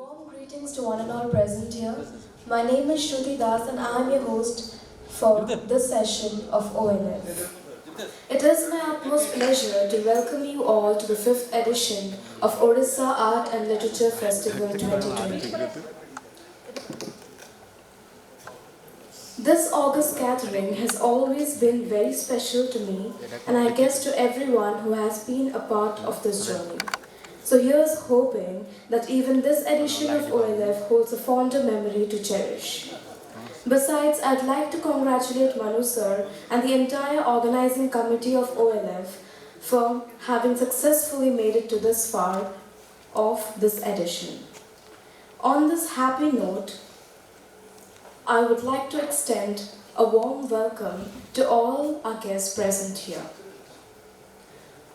Warm greetings to one and all present here. My name is Shruti Das and I am your host for this session of OLF. It is my utmost pleasure to welcome you all to the 5th edition of Odisha Art and Literature Festival 2020. This August gathering has always been very special to me and I guess to everyone who has been a part of this journey. So here's hoping that even this edition of OLF holds a fonder memory to cherish. Besides, I'd like to congratulate Manu sir and the entire organizing committee of OLF for having successfully made it to this far of this edition. On this happy note, I would like to extend a warm welcome to all our guests present here.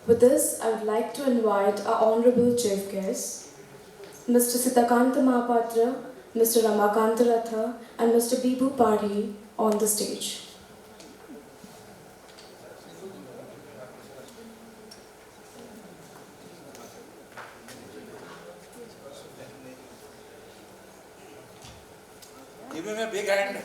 With this, I would like to invite our honorable chief guests, Mr. Sitakant Mahapatra, Mr. Ratha, and Mr. Bibhu Padhi on the stage. Give him a big hand.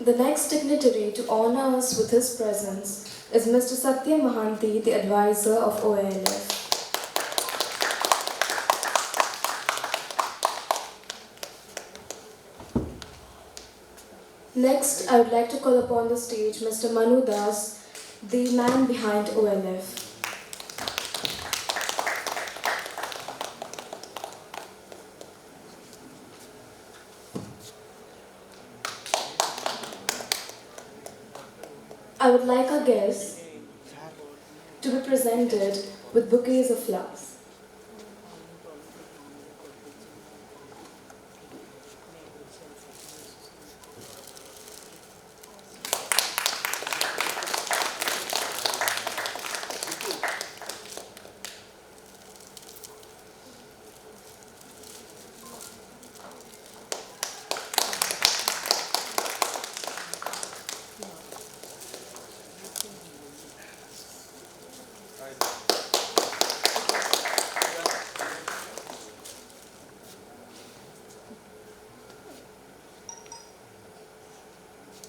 The next dignitary to honor us with his presence is Mr. Satya Mohanty, the advisor of OLF. Next, I would like to call upon the stage Mr. Manu Das, the man behind OLF. I would like our guests to be presented with bouquets of flowers.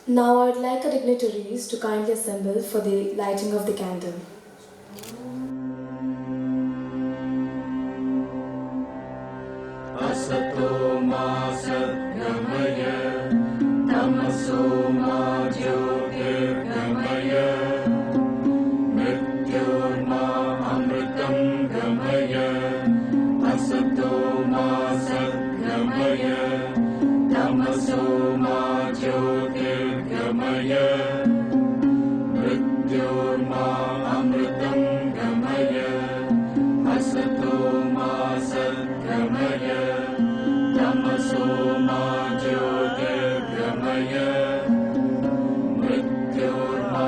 Now I would like our dignitaries to kindly assemble for the lighting of the candle. Asato ma sadgamaya, tamaso ma jyotirgamaya, mrityur ma amritam gamaya, asato ma sadgamaya, tamaso ma jyotirgamaya, mrityur ma amritam gamaya, asato ma sadgamaya, tamaso ma jyotirgamaya, mrityur ma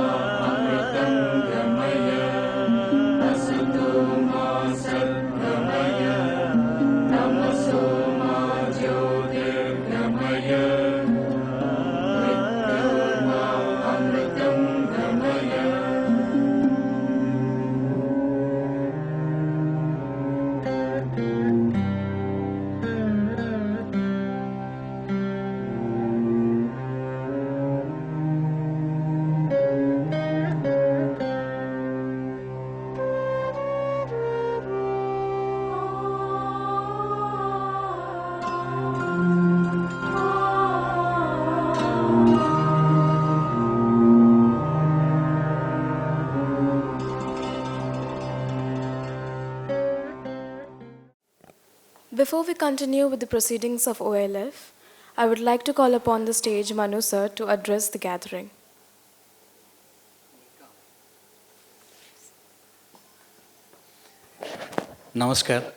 amritam gamaya, asato ma sadgamaya, tamaso ma jyotirgamaya, mrityur ma amritam gamaya. Before we continue with the proceedings of OLF, I would like to call upon the stage Manu sir to address the gathering. नमस्कार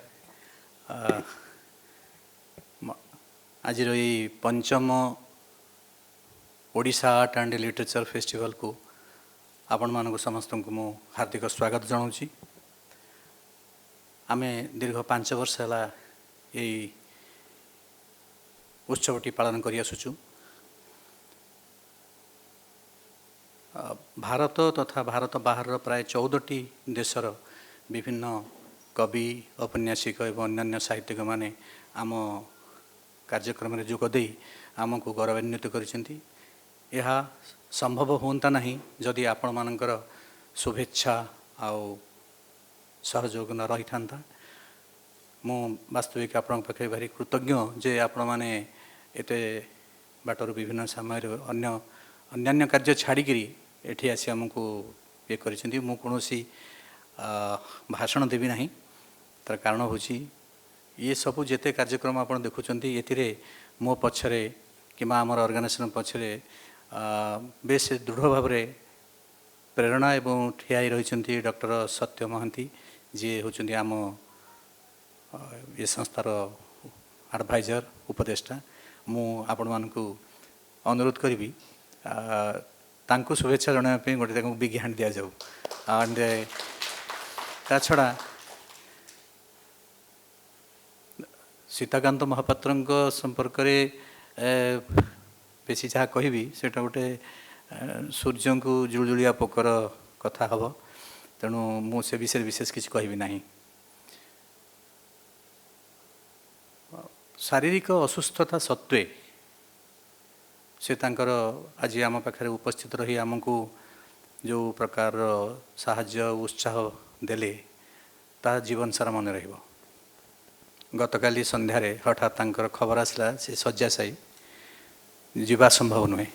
आज पंचम Odisha art and literature festival को आपण मानक समस्त को मु हार्दिक स्वागत जनाऊँगी। आमे दीर्घ 5 वर्ष है यही उत्सवटी पालन कर आसुचु। भारत तथा भारत बाहर प्राय 14टी देशर विभिन्न कवि औपन्यासिक एवं अन्यान्य साहित्यिक माने आम कार्यक्रम में जोगदे आमको गौरवान्वित करिसेंती। यह संभव होता नहीं जदि आपण मानकर शुभेच्छा आउ सहयोग न रही था। मु वास्तविक आपण पाखे भारी कृतज्ञ जे आपण माने एते बाटर विभिन्न समय अन्य कार्य छाड़िकी एठी आसी आमको ये करिसेंती। मु कोनोसी भाषण देवी नहीं। तार कारण होची ये सबू जेते कार्यक्रम आप देखुं ये मो पछरे कि आमर ऑर्गेनाइजेशन पछरे बेस दृढ़ भाव प्रेरणा एवं ठिया रही डॉक्टर सत्य महांती जी होचंती आम ये संस्थार एडवाइजर उपदेष्टा। मु आपण मानकु अनुरोध करी तांको शुभेच्छा जनापी गोटे बिग हैंड दि जाऊ। एंड ता छड़ा सीताकांत महापात्र संपर्क बेसी जहाँ कहि से गोटे सूर्य को जुलजुलिया पोकर कथा हम। तेणु मु से विषय विशेष किसी कहबी नहीं। शारीरिक असुस्थता सत्वे से तांकर आज आम पाखे उपस्थित रही आमको जो प्रकार साहाय्य उत्साह देले ता जीवन सारा मन रहिबो। गतकाली संध्यारे हठात तांकर खबर आसला से शय्याशायी जीवा संभव नुहे।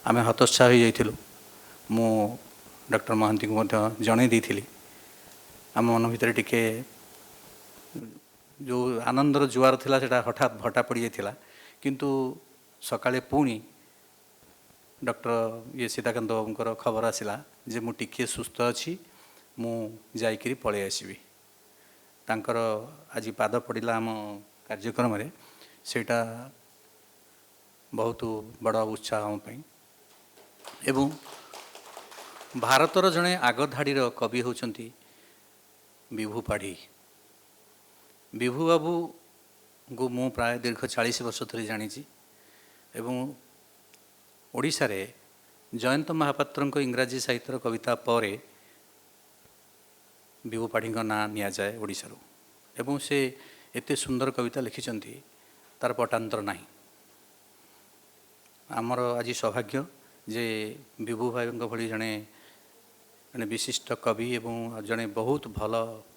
आम हतोत्साह हो जाइलु। मु डॉक्टर महांती को जन दी आम मन भितर टिके जो आनंदर जुआर थिला सेटा हठात भटा पड़ जाता। किंतु सकाळे पुणी डॉक्टर ये सीताकांत बाबूर खबर आसला जे मु टिके सुस्थ अच्छी मु जाइकरी पळै आसबि। तांकर आज पाद पड़ा आम कार्यक्रम रे सेटा बहुत बड़ उत्साह आम पई। एवं भारतर जड़े आगधाड़ी कवि होचंती विभु पाढ़ी। विभु बाबू को मु प्राय दीर्घ 40 वर्ष धरी जानी। एवं ओडिशा रे जयंत महापात्र इंग्राजी साहित्य कविता परे विभु पाढ़ी ना निया जाए ओडिशारू। एवं से एते सुंदर कविता लिखिचंती तार पटांतर नहीं। आमर आज सौभाग्य जे विभु भाई भली जड़े जड़े विशिष्ट कवि एवं जड़े बहुत भल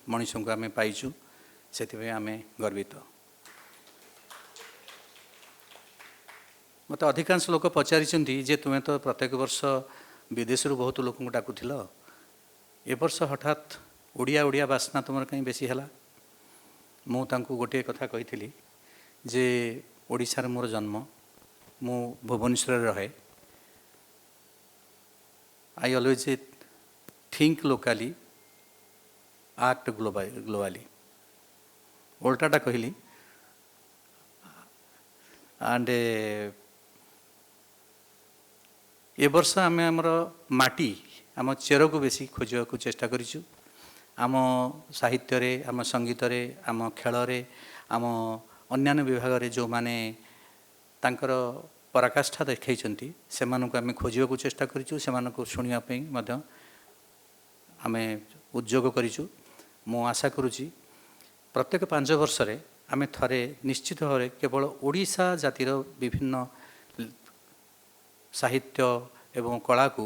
मनीष को आम पाइचु से आम गर्वित। मत अधिकांश लोक पचारि जे तुम्हें तो प्रत्येक वर्ष विदेश बहुत लोक डाकुल ए वर्ष हठात ओडिया ओडिया बासना तुम कहीं बेसी है। मु तांको गोटे कथा कही जे ओडिशार मोर जन्म मु भुवनेश्वर रहे। I always think लोकाली act globally उल्टाटा कहली। एंड ए वर्ष आम आमर माटी आम चेर को बेसी खोजा को चेष्टा करिछु। आम साहित्य रे आम संगीत रे आम खेल रे आम अन्यान्य विभाग रे जो माने तांकर पराकाष्ठा देखैछंती सेमानकु आम खोजिया को चेष्टा करिछु। सेमानकु सुनिया पई मध्य आमे उद्योग करिछु। मु आशा करुछि प्रत्येक 5 वर्ष रे आमे थरे निश्चित भाव केवल ओडिशा जातिर विभिन्न साहित्य एवं कला को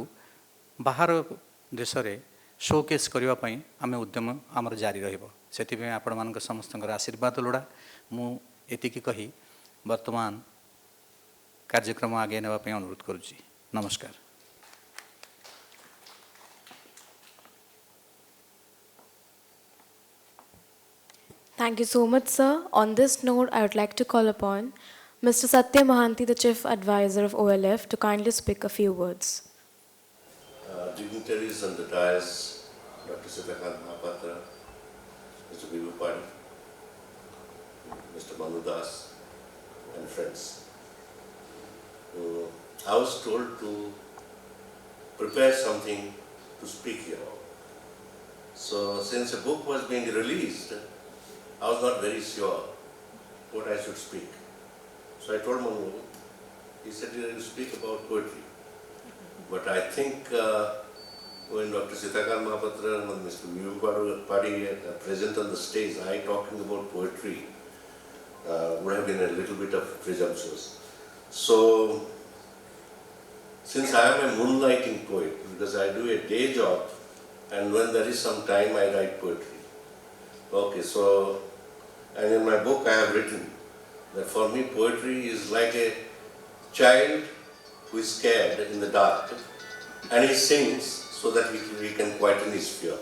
बाहर देश रे शोकेस करने पाई आम उद्यम आमर जारी रहिबो। सेतिबे आपण मानक समस्तଙ୍କର आशीर्वाद लोड़ा। मु एतिकी कही वर्तमान कार्यक्रम आगे नेबा पई अनुरोध करुछि। नमस्कार। Thank you so much, sir. On this note, I would like to call upon Mr. Satya Mohanty, the Chief Advisor of OLF, to kindly speak a few words. Dignitaries on the dais, Dr. Sitakant Mahapatra, Mr. Bibhu, Mr. Manu and friends. I was told to prepare something to speak here. So since a book was being released, I was not very sure what I should speak. So I told Manu, he said, you speak about poetry. but I think when Dr. Sitakant Mahapatra and Mr. Bibhu Padhi are present on the stage, I talking about poetry would have been a little bit of presumptuous. So, since I am a moonlighting poet, because I do a day job, and when there is some time I write poetry. Okay, so, and in my book I have written that for me poetry is like a child who is scared in the dark, and he sings so that he can quieten his fear.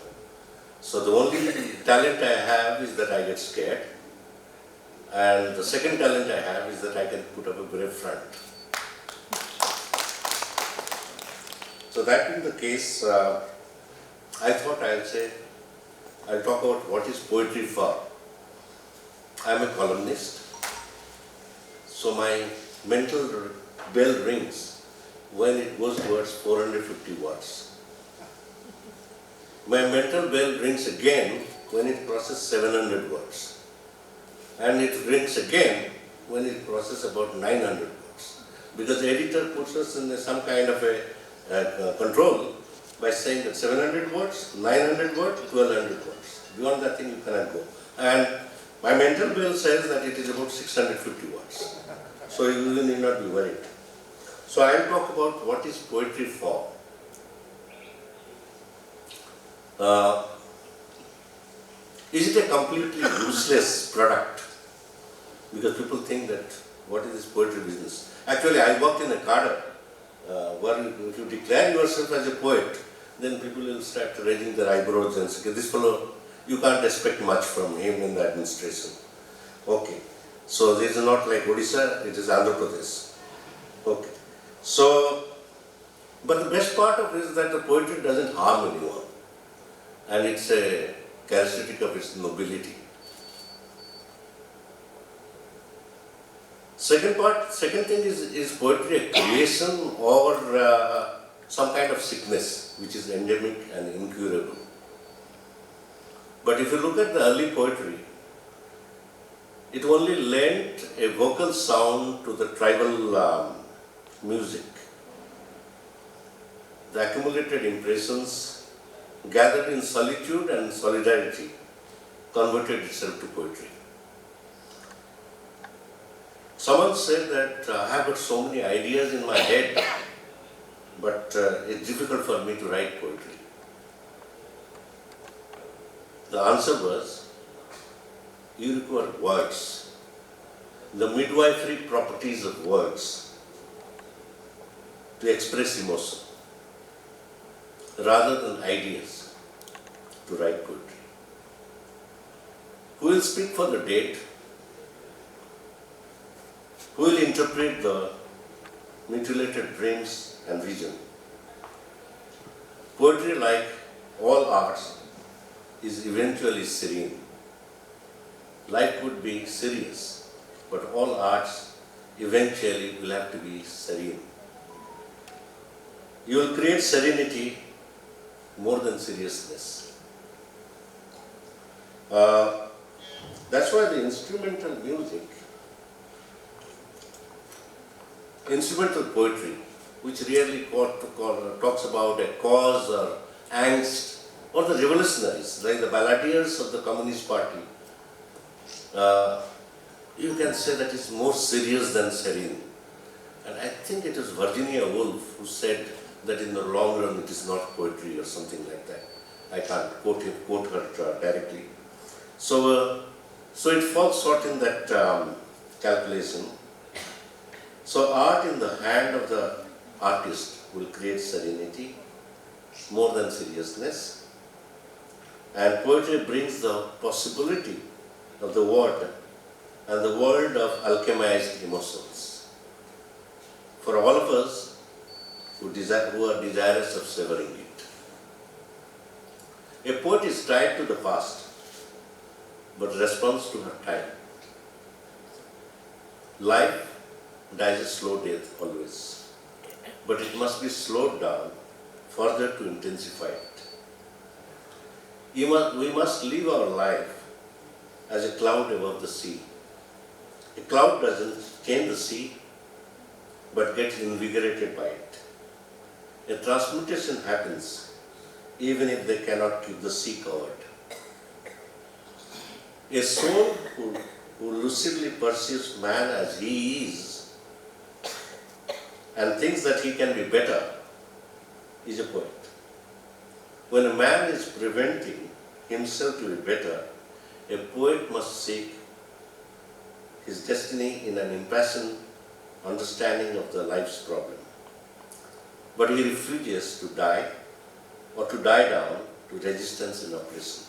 So the only talent I have is that I get scared, and the second talent I have is that I can put up a brave front. So that being the case, I thought I'll talk about what is poetry for. I am a columnist, so my mental bell rings when it goes towards 450 words. My mental bell rings again when it crosses 700 words. And it rings again when it crosses about 900 words. Because the editor puts us in some kind of a control by saying that 700 words, 900 words, 1200 words. Beyond that thing you cannot go. And my mental bell says that it is about 650 words. So you need not be worried. So I will talk about what is poetry for. Is it a completely useless product? Because people think that what is this poetry business? Actually, I worked in a cadre where if you declare yourself as a poet, then people will start raising their eyebrows and say, this fellow, you can't expect much from him in the administration. Okay. So this is not like Odisha, it is Andhra Pradesh. Okay. So, but the best part of it is that the poetry doesn't harm anyone. And it's a characteristic of its nobility. Second thing is poetry a creation or some kind of sickness which is endemic and incurable. But if you look at the early poetry, it only lent a vocal sound to the tribal music. The accumulated impressions gathered in solitude and solidarity converted itself to poetry. Someone said that I have got so many ideas in my head, but it's difficult for me to write poetry. The answer was, you require words, the midwifery properties of words to express emotion, rather than ideas to write poetry. Who will speak for the dead? Who will interpret the mutilated dreams and vision? Poetry, like all arts, is eventually serene. Life could be serious, but all arts eventually will have to be serene. You will create serenity more than seriousness. That's why the instrumental poetry, which really talks about a cause or angst, or the revolutionaries, like the balladeers of the Communist Party, you can say that it's more serious than serene. And I think it was Virginia Woolf who said that in the long run it is not poetry or something like that. I can't quote her directly. So it falls short in that calculation. So art in the hand of the artist will create serenity more than seriousness. And poetry brings the possibility of the word and the world of alchemized emotions. For all of us who are desirous of savoring it. A poet is tied to the past, but responds to her time. Life dies a slow death always, but it must be slowed down further to intensify it. We must live our life as a cloud above the sea. A cloud doesn't change the sea, but gets invigorated by it. a transmutation happens even if they cannot keep the sea covered. A soul who lucidly perceives man as he is and thinks that he can be better is a poet. When a man is preventing himself to be better, a poet must seek his destiny in an impassioned understanding of the life's problem. But he refuses to die or to die down to resistance and oppression.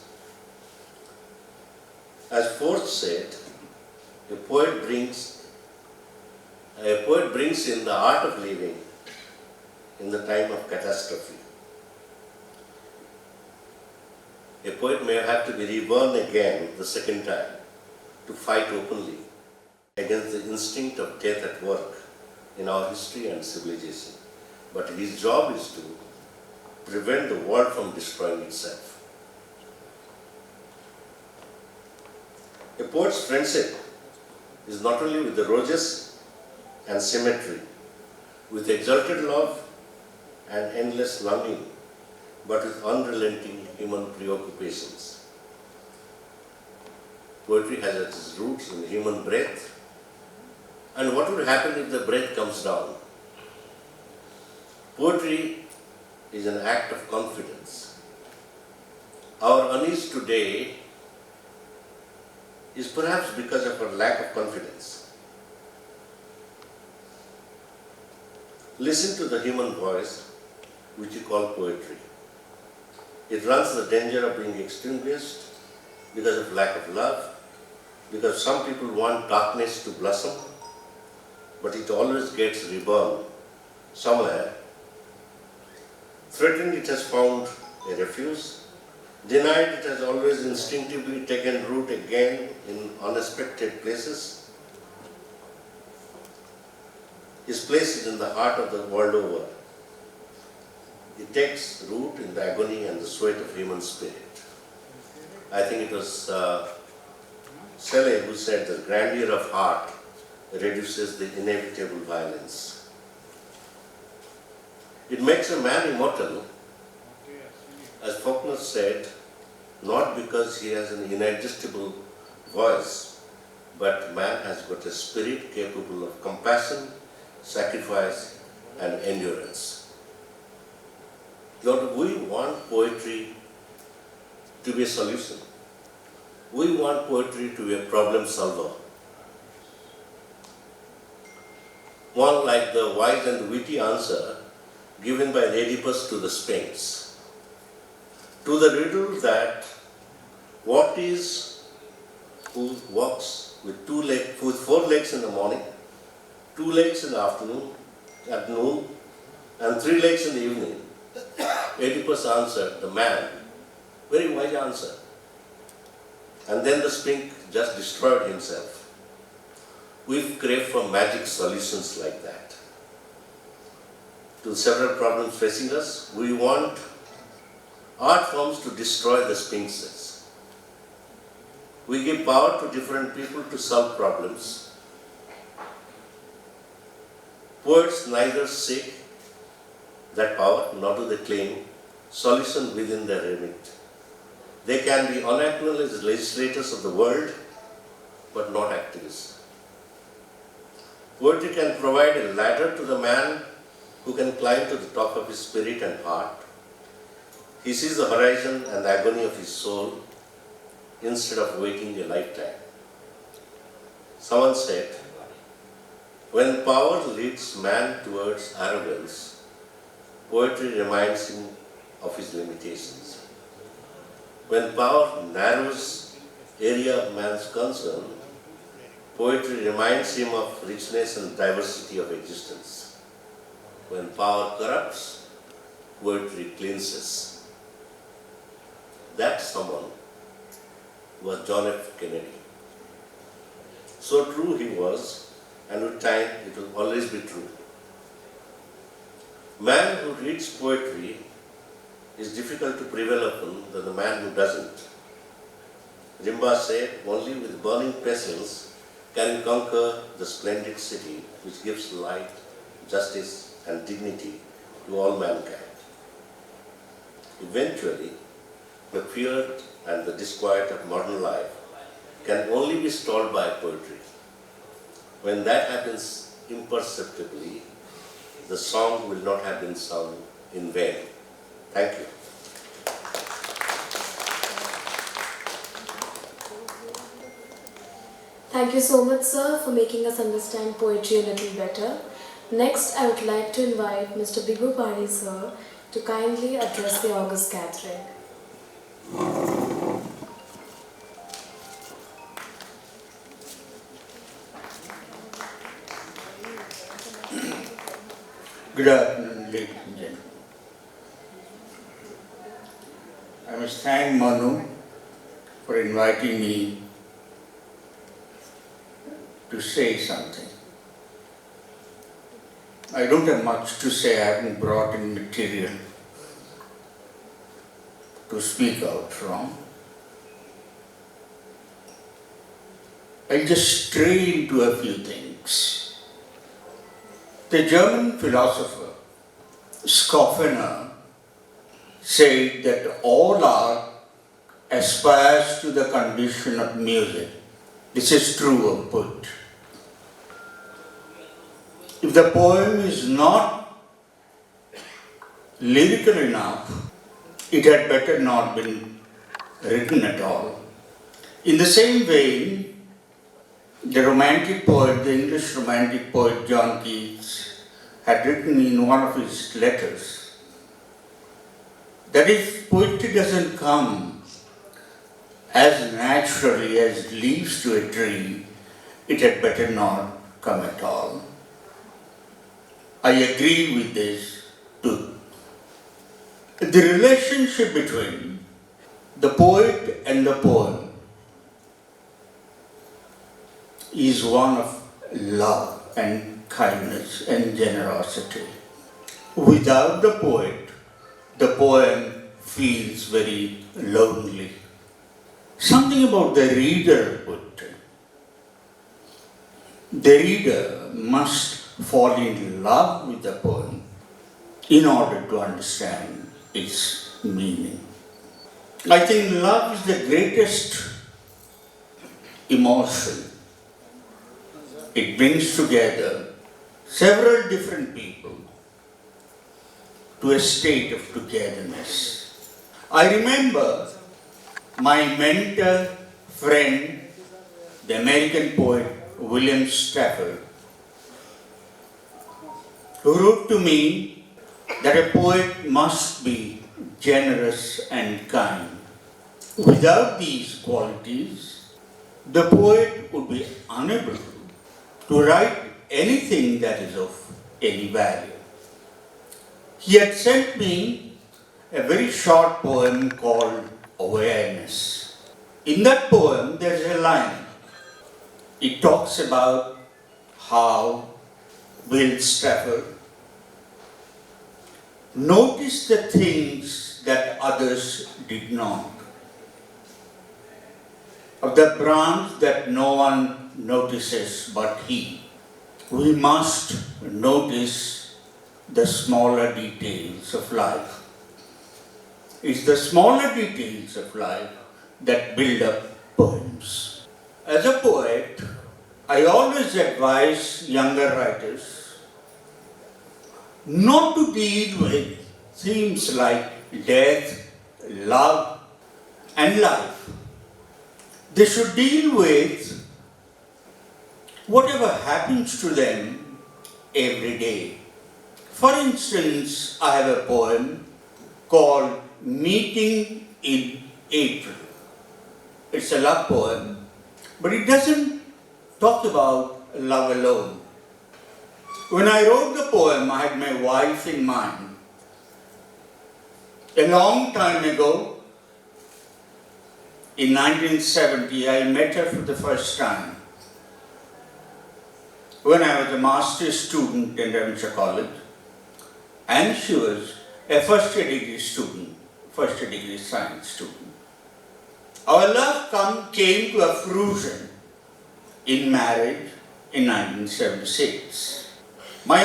As Forth said, a poet brings in the art of living in the time of catastrophe. A poet may have to be reborn again the second time to fight openly against the instinct of death at work in our history and civilization. But his job is to prevent the world from destroying itself. A poet's friendship is not only with the roses and symmetry, with exalted love and endless longing, but with unrelenting human preoccupations. Poetry has its roots in human breath. And what would happen if the breath comes down? Poetry is an act of confidence. Our unease today is perhaps because of our lack of confidence. Listen to the human voice, which you call poetry. It runs the danger of being extinguished because of lack of love, because some people want darkness to blossom, but it always gets reborn somewhere. Threatened, it has found a refuge. Denied, it has always instinctively taken root again in unexpected places. Its place is in the heart of the world over. It takes root in the agony and the sweat of human spirit. I think it was Shelley who said the grandeur of heart reduces the inevitable violence. It makes a man immortal, as Faulkner said, not because he has an inadjustable voice, but man has got a spirit capable of compassion, sacrifice, and endurance. Lord, we want poetry to be a solution. We want poetry to be a problem solver. One like the wise and witty answer given by Oedipus to the Sphinx. To the riddle that what is who walks with with 4 legs in the morning, 2 legs in the afternoon, at noon, and 3 legs in the evening, Oedipus answered, the man. Very wise answer. And then the Sphinx just destroyed himself. We've craved for magic solutions like that. To several problems facing us, we want art forms to destroy the sphinxes. We give power to different people to solve problems. Poets neither seek that power nor do they claim solution within their remit. They can be unacknowledged legislators of the world, but not activists. Poetry can provide a ladder to the man who can climb to the top of his spirit and heart. He sees the horizon and the agony of his soul instead of waiting a lifetime. Someone said, when power leads man towards arrogance, poetry reminds him of his limitations. When power narrows area of man's concern, poetry reminds him of richness and diversity of existence. When power corrupts, poetry cleanses. That someone was John F. Kennedy. So true he was, and with time it will always be true. Man who reads poetry is difficult to prevail upon than the man who doesn't. Rimbaud said, only with burning passions can you conquer the splendid city which gives light, justice, and dignity to all mankind. Eventually, the fear and the disquiet of modern life can only be stalled by poetry. When that happens imperceptibly, the song will not have been sung in vain. Thank you. Thank you so much, sir, for making us understand poetry a little better. Next, I would like to invite Mr. Bibhu Padhi, sir, to kindly address the August gathering. Good afternoon, ladies and gentlemen. I must thank Manu for inviting me to say something. I don't have much to say. I haven't brought in material to speak out from. I'll just stray into a few things. The German philosopher Schopenhauer said that all art aspires to the condition of music. This is true of poetry. If the poem is not lyrical enough, it had better not been written at all. In the same vein, the romantic poet, the English romantic poet John Keats, had written in one of his letters that if poetry doesn't come as naturally as leaves to a tree, it had better not come at all. I agree with this too. The relationship between the poet and the poem is one of love and kindness and generosity. Without the poet, the poem feels very lonely. Something about the reader of poetry. The reader must fall in love with the poem in order to understand its meaning. I think love is the greatest emotion. It brings together several different people to a state of togetherness. I remember my mentor, friend, the American poet William Stafford, who wrote to me that a poet must be generous and kind. Without these qualities, the poet would be unable to write anything that is of any value. He had sent me a very short poem called Awareness. In that poem, there is a line. It talks about how Will Stafford noticed the things that others did not. Of the branch that no one notices but he. We must notice the smaller details of life. It's the smaller details of life that build up poems. As a poet, I always advise younger writers not to deal with themes like death, love, and life. They should deal with whatever happens to them every day. For instance, I have a poem called Meeting in April. It's a love poem, but it doesn't talk about love alone. When I wrote the poem, I had my wife in mind. A long time ago, in 1970, I met her for the first time when I was a master's student in Odisha College, and she was a first year degree student, first year degree science student. Our love came to a fruition in marriage in 1976. My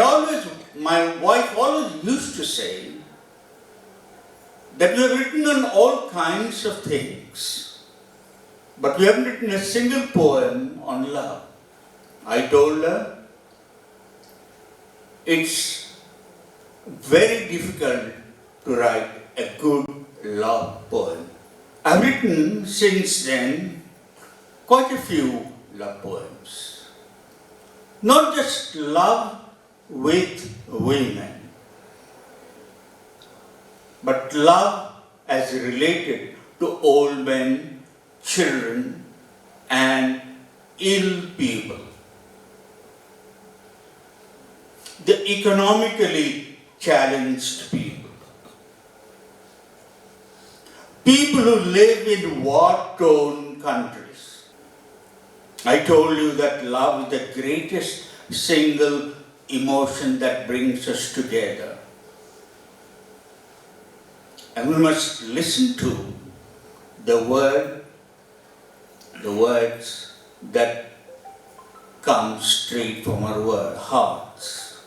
wife always used to say that you have written on all kinds of things, but you haven't written a single poem on love. I told her, it's very difficult to write a good love poem. I've written since then quite a few love poems. Not just love with women, but love as related to old men, children, and ill people. The economically challenged people. People who live in war-torn countries. I told you that love is the greatest single emotion that brings us together. And we must listen to the words that come straight from our hearts.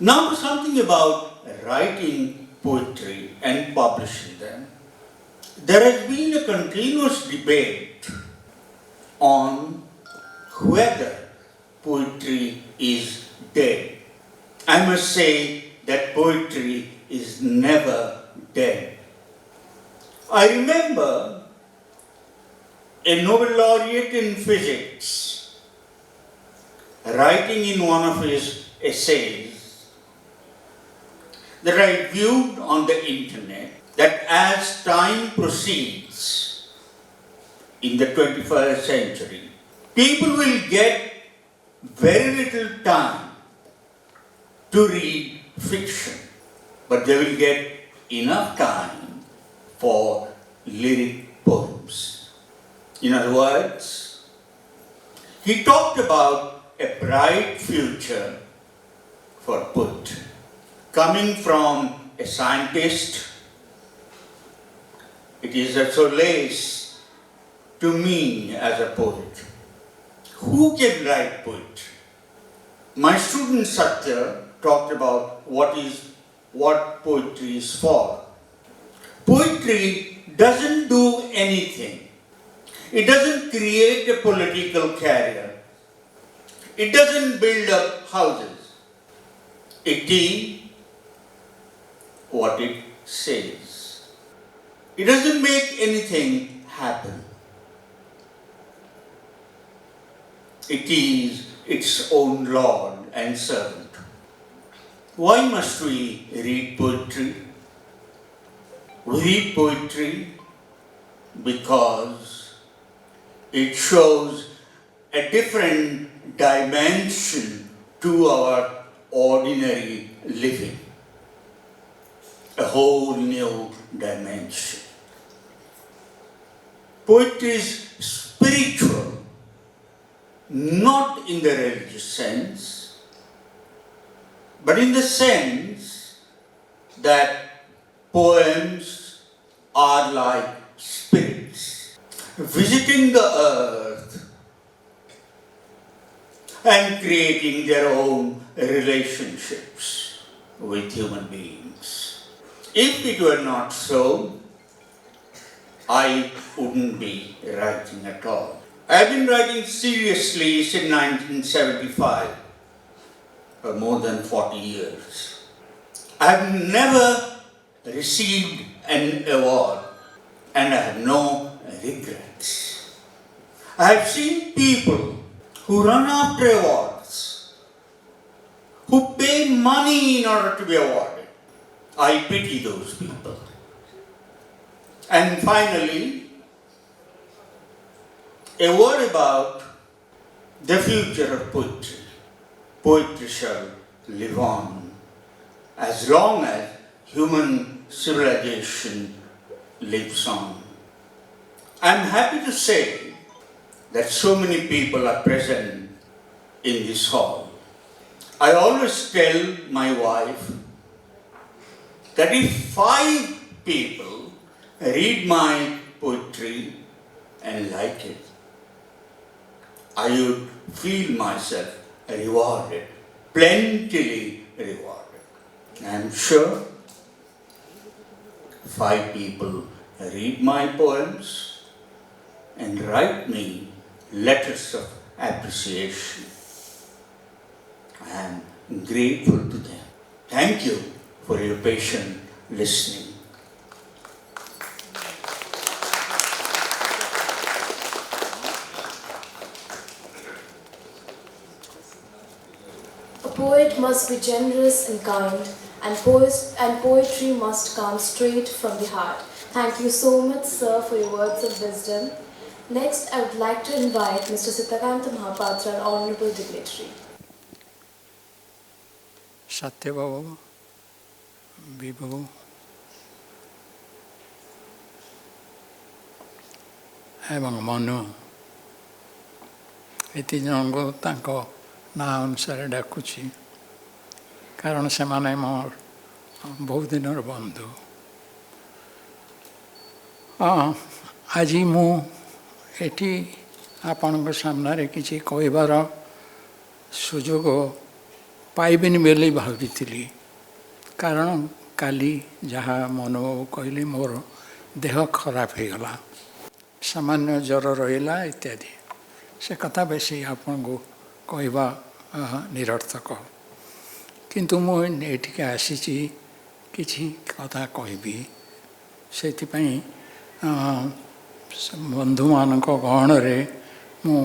Now something about writing poetry and publishing them. There has been a continuous debate on whether poetry is dead. I must say that poetry is never dead. I remember a Nobel laureate in physics writing in one of his essays that I viewed on the internet that as time proceeds in the 21st century, people will get very little time to read fiction, but they will get enough time for lyric poems. In other words, he talked about a bright future for poetry. Coming from a scientist, it is a solace to me as a poet. Who can write poetry? My student Satya talked about what poetry is for. Poetry doesn't do anything. It doesn't create a political career. It doesn't build up houses. It is what it says. It doesn't make anything happen. It is its own Lord and servant. Why must we read poetry? We read poetry because it shows a different dimension to our ordinary living. A whole new dimension. Poetry is spiritual, not in the religious sense, but in the sense that poems are like spirits visiting the earth and creating their own relationships with human beings. If it were not so, I wouldn't be writing at all. I've been writing seriously since 1975, for more than 40 years. I've never received an award and I have no regrets. I've seen people who run after awards, who pay money in order to be awarded. I pity those people. And finally, a word about the future of poetry. Poetry shall live on as long as human civilization lives on. I'm happy to say that so many people are present in this hall. I always tell my wife that if 5 people read my poetry and like it, I would feel myself rewarded. plentifully rewarded. I am sure 5 people read my poems and write me letters of appreciation. I am grateful to them. Thank you for your patient listening. A poet must be generous and kind, and poetry must come straight from the heart. Thank you so much, sir, for your words of wisdom. Next, I would like to invite Mr. Sitakant Mahapatra, an honorable dignitary. Satya Bibhu, ଏବଂ ମନୁ ଏ ତିନି ଜଣଙ୍କୁ ତାଙ୍କ ନାଁ ଅନୁସାରେ ଡାକୁଛି କାରଣ ସେମାନେ ମୋ ବହୁତ ଦିନର ବନ୍ଧୁ। ଆଜି ମୁଁ ଏଠି ଆପଣଙ୍କ ସାମ୍ନାରେ କିଛି କହିବାର ସୁଯୋଗ ପାଇବିନି ବୋଲି ଭାବିଥିଲି କାରଣ କାଲି ଯାହା ମନୋଭାବ କହିଲି ମୋର ଦେହ ଖରାପ ହେଇଗଲା, ସାମାନ୍ୟ ଜ୍ୱର ରହିଲା ଇତ୍ୟାଦି। ସେ କଥା ବେଶୀ ଆପଣଙ୍କୁ କହିବା ନିରର୍ଥକ, କିନ୍ତୁ ମୁଁ ଏଠିକି ଆସିଛି କିଛି କଥା କହିବି। ସେଥିପାଇଁ ବନ୍ଧୁମାନଙ୍କ ଗହଣରେ ମୁଁ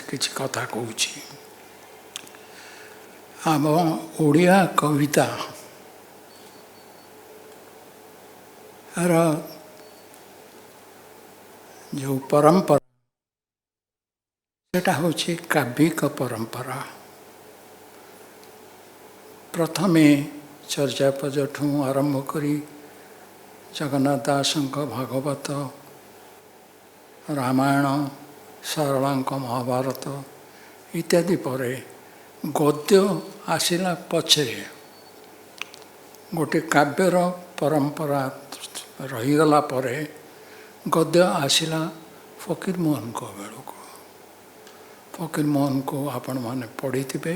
କିଛି କଥା କହୁଛି। ଆମ ଓଡ଼ିଆ କବିତାର ଯେଉଁ ପରମ୍ପରା ସେଟା ହେଉଛି କାବ୍ୟିକ ପରମ୍ପରା। ପ୍ରଥମେ ଚର୍ଯାପଦଠୁ ଆରମ୍ଭ କରି ଜଗନ୍ନାଥ ଦାସଙ୍କ ଭାଗବତ, ରାମାୟଣ, ସାରଳାଙ୍କ ମହାଭାରତ ଇତ୍ୟାଦି ପରେ ଗଦ୍ୟ ଆସିଲା ପଛରେ। ଗୋଟିଏ କାବ୍ୟର ପରମ୍ପରା ରହିଗଲା ପରେ ଗଦ୍ୟ ଆସିଲା ଫକୀରମୋହନଙ୍କ ବେଳକୁ। ଫକୀରମୋହନଙ୍କୁ ଆପଣମାନେ ପଢ଼ିଥିବେ।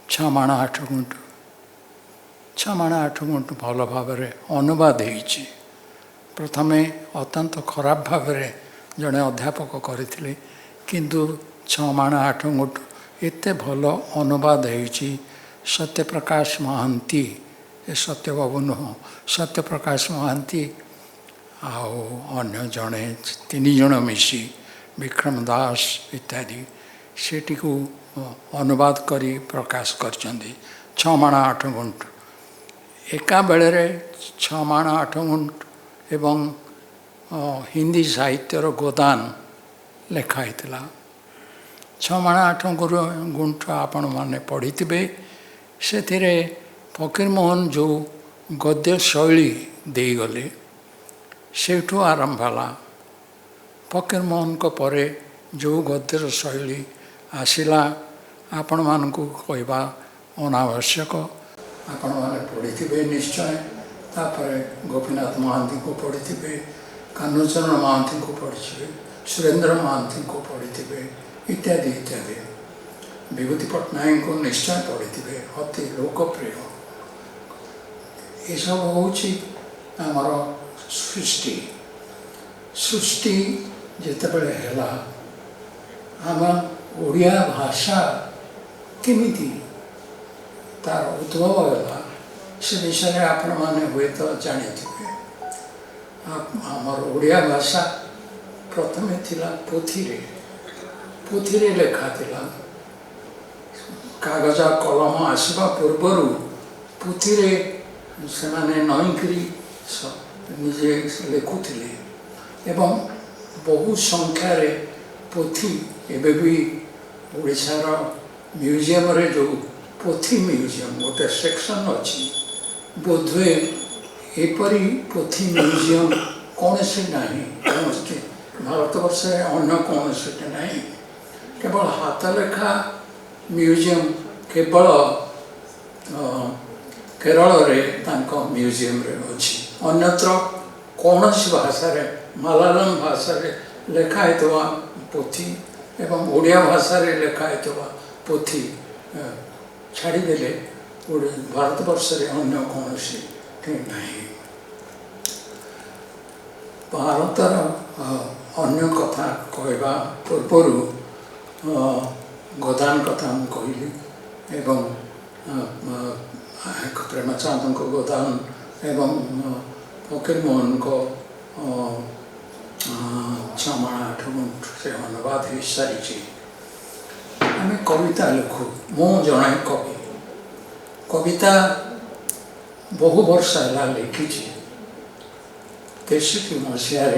6 ମାଣ 8 ଗୁଣ୍ଠ 6 ମାଣ 8 ଗୁଣ୍ଠ ଭଲ ଭାବରେ ଅନୁବାଦ ହେଇଛି। ପ୍ରଥମେ ଅତ୍ୟନ୍ତ ଖରାପ ଭାବରେ ଜଣେ ଅଧ୍ୟାପକ କରିଥିଲେ, କିନ୍ତୁ 6 ମାଣ 8 ଗୁଣ୍ଠ ଏତେ ଭଲ ଅନୁବାଦ ହେଇଛି। ସତ୍ୟପ୍ରକାଶ ମହାନ୍ତି, ଏ ସତ୍ୟବାବୁ ନୁହଁ, ସତ୍ୟପ୍ରକାଶ ମହାନ୍ତି ଆଉ ଅନ୍ୟ ଜଣେ 3 ଜଣ ମିଶି ବିକ୍ରମ ଦାସ ଇତ୍ୟାଦି ସେଠିକୁ ଅନୁବାଦ କରି ପ୍ରକାଶ କରିଛନ୍ତି। 6 ମାଣ 8 ଗୁଣ୍ଠ ଏକା ବେଳରେ 6 ମାଣ 8 ଗୁଣ୍ଠ ଏବଂ ହିନ୍ଦୀ ସାହିତ୍ୟର ଗୋଦାନ ଲେଖା ହେଇଥିଲା। 6 ମାଣ 8 ଗୁଣ୍ଠ ଆପଣମାନେ ପଢ଼ିଥିବେ। ସେଥିରେ ଫକୀରମୋହନ ଯେଉଁ ଗଦ୍ୟ ଶୈଳୀ ଦେଇଗଲେ ସେଇଠୁ ଆରମ୍ଭ ହେଲା। ଫକୀରମୋହନଙ୍କ ପରେ ଯେଉଁ ଗଦ୍ୟର ଶୈଳୀ ଆସିଲା ଆପଣମାନଙ୍କୁ କହିବା ଅନାବଶ୍ୟକ, ଆପଣମାନେ ପଢ଼ିଥିବେ ନିଶ୍ଚୟ। ତାପରେ ଗୋପୀନାଥ ମହାନ୍ତିଙ୍କୁ ପଢ଼ିଥିବେ, କାହ୍ନୁଚରଣ ମହାନ୍ତିଙ୍କୁ ପଢ଼ିଥିବେ, ସୁରେନ୍ଦ୍ର ମହାନ୍ତିଙ୍କୁ ପଢ଼ିଥିବେ ଇତ୍ୟାଦି ଇତ୍ୟାଦି। ବିଭୂତି ପଟ୍ଟନାୟକଙ୍କୁ ନିଶ୍ଚୟ ପଢ଼ିଥିବେ, ଅତି ଲୋକପ୍ରିୟ। ଏସବୁ ହେଉଛି ଆମର ସୃଷ୍ଟି ଯେତେବେଳେ ହେଲା, ଆମ ଓଡ଼ିଆ ଭାଷା କେମିତି ତାର ଉଦ୍ଭବ ହେଲା ସେ ବିଷୟରେ ଆପଣମାନେ ହୁଏତ ଜାଣିଥିବେ। ଆମର ଓଡ଼ିଆ ଭାଷା ପ୍ରଥମେ ଥିଲା ପୋଥିରେ ଲେଖା ଥିଲା। କାଗଜ କଲମ ଆସିବା ପୂର୍ବରୁ ପୋଥିରେ ସେମାନେ ନଈକିରି ନିଜେ ଲେଖୁଥିଲେ ଏବଂ ବହୁ ସଂଖ୍ୟାରେ ପୋଥି ଏବେ ବି ଓଡ଼ିଶାର ମ୍ୟୁଜିୟମରେ ଯେଉଁ ପୋଥି ମ୍ୟୁଜିୟମ ଗୋଟେ ସେକ୍ସନ୍ ଅଛି, ବୋଧହୁଏ ଏପରି ପୋଥି ମ୍ୟୁଜିୟମ କୌଣସି ନାହିଁ, କୌଣସି ଭାରତବର୍ଷରେ ଅନ୍ୟ କୌଣସିଟି ନାହିଁ। କେବଳ ହାତଲେଖା ମ୍ୟୁଜିୟମ କେବଳ କେରଳରେ ତାଙ୍କ ମ୍ୟୁଜିୟମରେ ଅଛି। ଅନ୍ୟତ୍ର କୌଣସି ଭାଷାରେ, ମାଲାୟାଲମ ଭାଷାରେ ଲେଖା ହେଇଥିବା ପୋଥି ଏବଂ ଓଡ଼ିଆ ଭାଷାରେ ଲେଖା ହେଇଥିବା पोथी छाड़देले भारतवर्ष अन्य कौन ना भारतर अन्य कथा कहवा पूर्वर गोदान कथा कहली एवं प्रेमचंद को गोदान एवं फकीर मोहन को क्षमाण 8 गुंठ से अनुवाद हो सारी आम कविता लिखु मु जड़े कवि कविता बहु वर्ष है लिखी 63 मसीह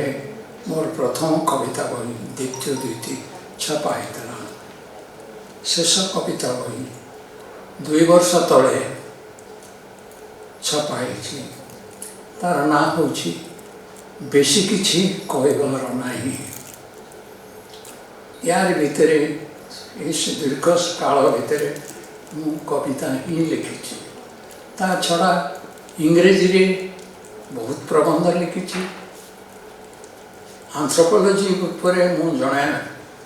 मोर प्रथम कविता बही द्वितीय द्वितीय छपा होता शेष कविता बही 2 वर्ष तले छपाई तार ना हूँ बेसी किछि कहबार नाही यार भितर इस दीर्घ काल भितर मु कविता ही लिखी ता छड़ा इंग्रेजी रे बहुत प्रबंध लिखी आंथ्रोपोलॉजी पर मु जड़े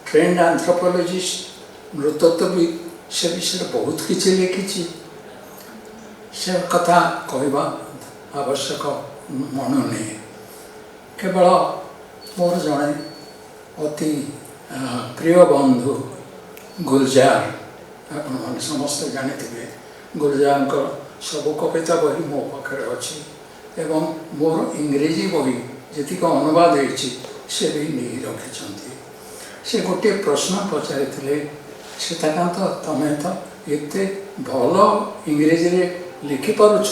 ट्रेंड आंथ्रोपोलॉजिस्ट नृतत्वविद से विषय बहुत किछि लिखी से कथा कहवा आवश्यक मनु नहीं केवल मोर जड़े अति प्रिय बंधु गुलजार आप समस्त जानी गुलजार सब कविता बही मो पाखे अच्छी एवं मोर इंग्रेजी बही जी अनुवाद होती से भी नहीं रखी से गोटे प्रश्न पचारि सीताकांत तमें तो एते भल इंग्रेजी रे लिखि पारुछ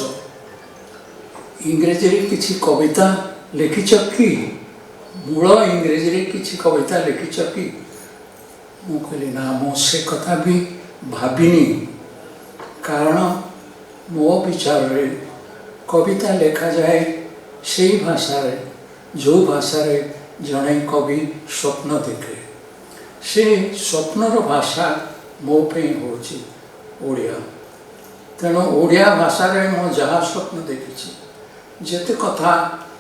इंग्रेजी रे किछि कविता लिखिछ कि मूल इंग्रेजी रे किछि कविता लिखिछ कि मु कहली ना मो से कथा भी भाविनी कारण मो विचार रे कविता लेखा जाए से भाषा रे जो भाषा रे जड़े कवि स्वप्न देखे से स्वप्नर भाषा मो पे होची ओडिया तेणु ओडिया भाषा रे मो जहाँ स्वप्न देखी जेते कथा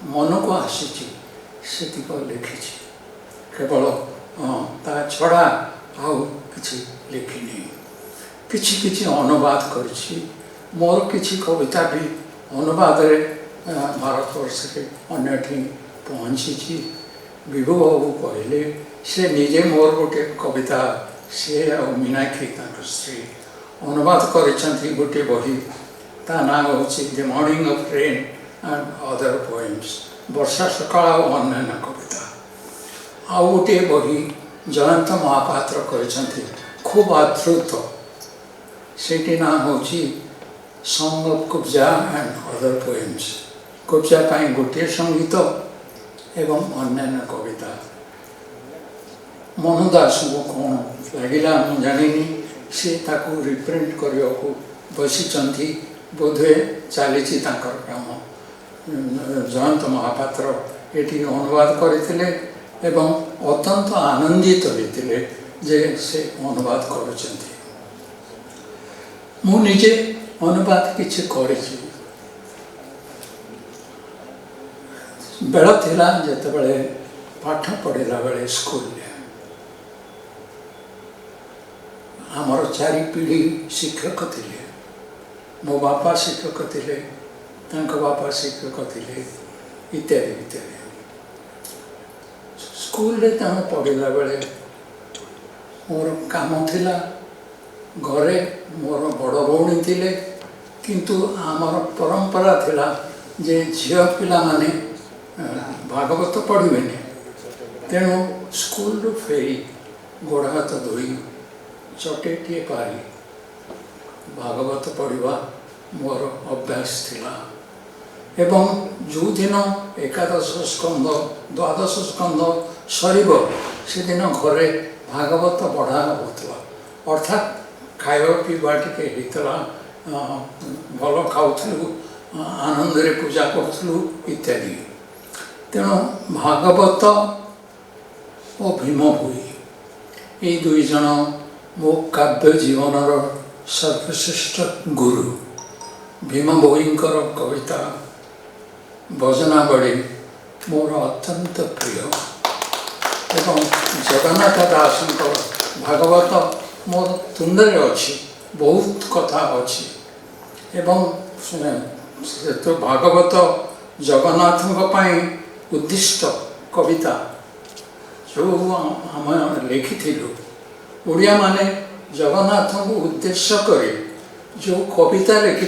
मन को आसी लिखी केवल ता छड़ा आउ किछि लिखिनी किछि अनुवाद करिछि मोर किछि कविता भी अनुवाद रे भारतवर्ष के अन्य पहुँची विभु बाबू कहले से निजे मोर गोटे कविता से मीनाक्षी स्त्री अनुवाद करिसेंती गोटे बही ता ना होछि the morning of rain and other poems वर्षा सकाळ अन्य कविता आउ गोटे बही जयंत महापात्र करिसेंती खूब अद्भुत सेटी ना होछि song of Kubja and other poems Kubja पाई गोटे संगीत एवं अन्य कविता मनु दास को कौन लगिला मु जानिनी से ताकू रिप्रिंट करने को बसी बोधे चली काम जयंत महापात्र ये अनुवाद करते एवं अत्यंत आनंदित होते जे से अनुवाद कर मु निजे अनुवाद किछि करिछि बेल थिला जेते बेले पाठ पढ़िला बेले स्कूल आमर 4 पीढ़ी शिक्षक थिले मो बापा शिक्षक थिले तांको बापा शिक्षक थिले इत्यादि इत्यादि स्कूल रे तां पढ़िला बेले मोर काम थिला घरे मोर बड़ भौणी थिले किंतु आमर परंपरा थिला जे झियो पिला माने भागवत पढ़वे तेणु स्कूल फेरी गोड़ हाथ धोई चटेटी पारी भागवत पढ़ा मोर अभ्यास थिला एवं जो दिन एकादश स्कंद द्वादश स्कंद सरीब से दिन घरे भागवत पढ़ा होता अर्थात खाଇବା ପିଇବା ଟିକେ ହେଇଥିଲା ଭଲ ଖାଉଥିଲୁ ଆନନ୍ଦରେ ପୂଜା କରୁଥିଲୁ ଇତ୍ୟାଦି ତେଣୁ ଭାଗବତ ଓ ଭୀମ ଭୋଇ এই দুই জন ମୋ କାବ୍ୟ ଜୀବନର ସର୍ବଶ୍ରେଷ୍ଠ ଗୁରୁ ଭୀମ ଭୋଇଙ୍କର କବିତା ଭଜନାବଳୀ ମୋର ଅତ୍ୟନ୍ତ ପ୍ରିୟ ଏବଂ ଜଗନ୍ନାଥ ଦାସଙ୍କ ଭାଗବତ मोर तुंडरे अच्छी बहुत कथा अच्छी एवं से तो भागवत जगन्नाथ उद्दिष्ट कविता जो आम लिखिलु ओडिया माने जगन्नाथ को उद्देश्य कर जो कविता लिखी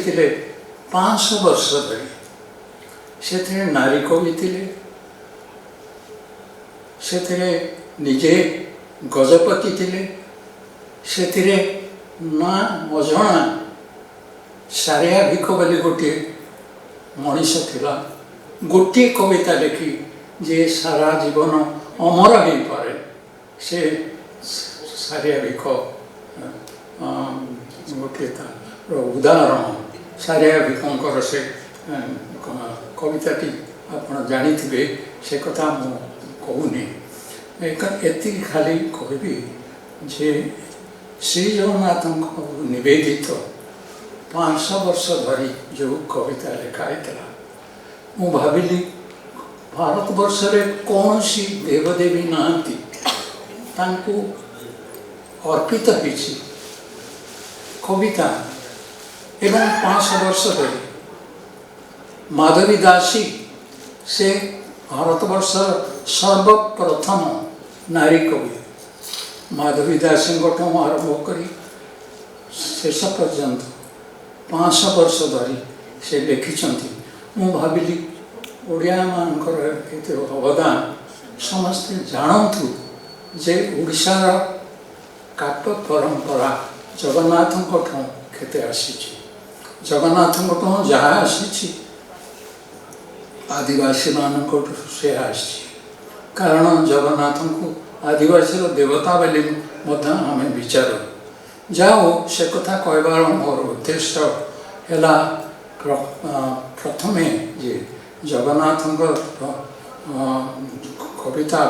500 वर्ष धरी से नारी कवि से निजे गजपति थे से ना अजणा सारिया भिख बोली गोटे मनीष थिला गोटे कविता लिखी जे सारा जीवन अमर हो पारे से सारिया भिख गोटे उदाहरण सारिया भिखंकर से कविताटी आप जानी से कथा मु कहूनी एति खाली कहबी जे श्री जगन्नाथ निवेदित 500 वर्ष धरी जो कविता लिखाई मु भाविली भारत वर्ष रे कौन सी देवदेवी नहांती तांको अर्पित होइछि कविता एवं 500 वर्ष धरी माधवी दासी से भारतवर्ष सर्वप्रथम नारी कवि माधवी दासी आरंभ कर शेष पर्यंत 500 वर्ष धरी से लिखिं मु भाविली ओडिया मानकर एते अवदान समस्ते जानतु जे ओडिशार काव्य परंपरा जगन्नाथ केते आसी जगन्नाथ जहाँ आसी आदिवासी मान से आसी कारण जगन्नाथ को आदिवासी देवता बोली आम विचार जाओ से कथा कहबार मोर उद्देश्य है प्रथमे जे जगन्नाथ कविता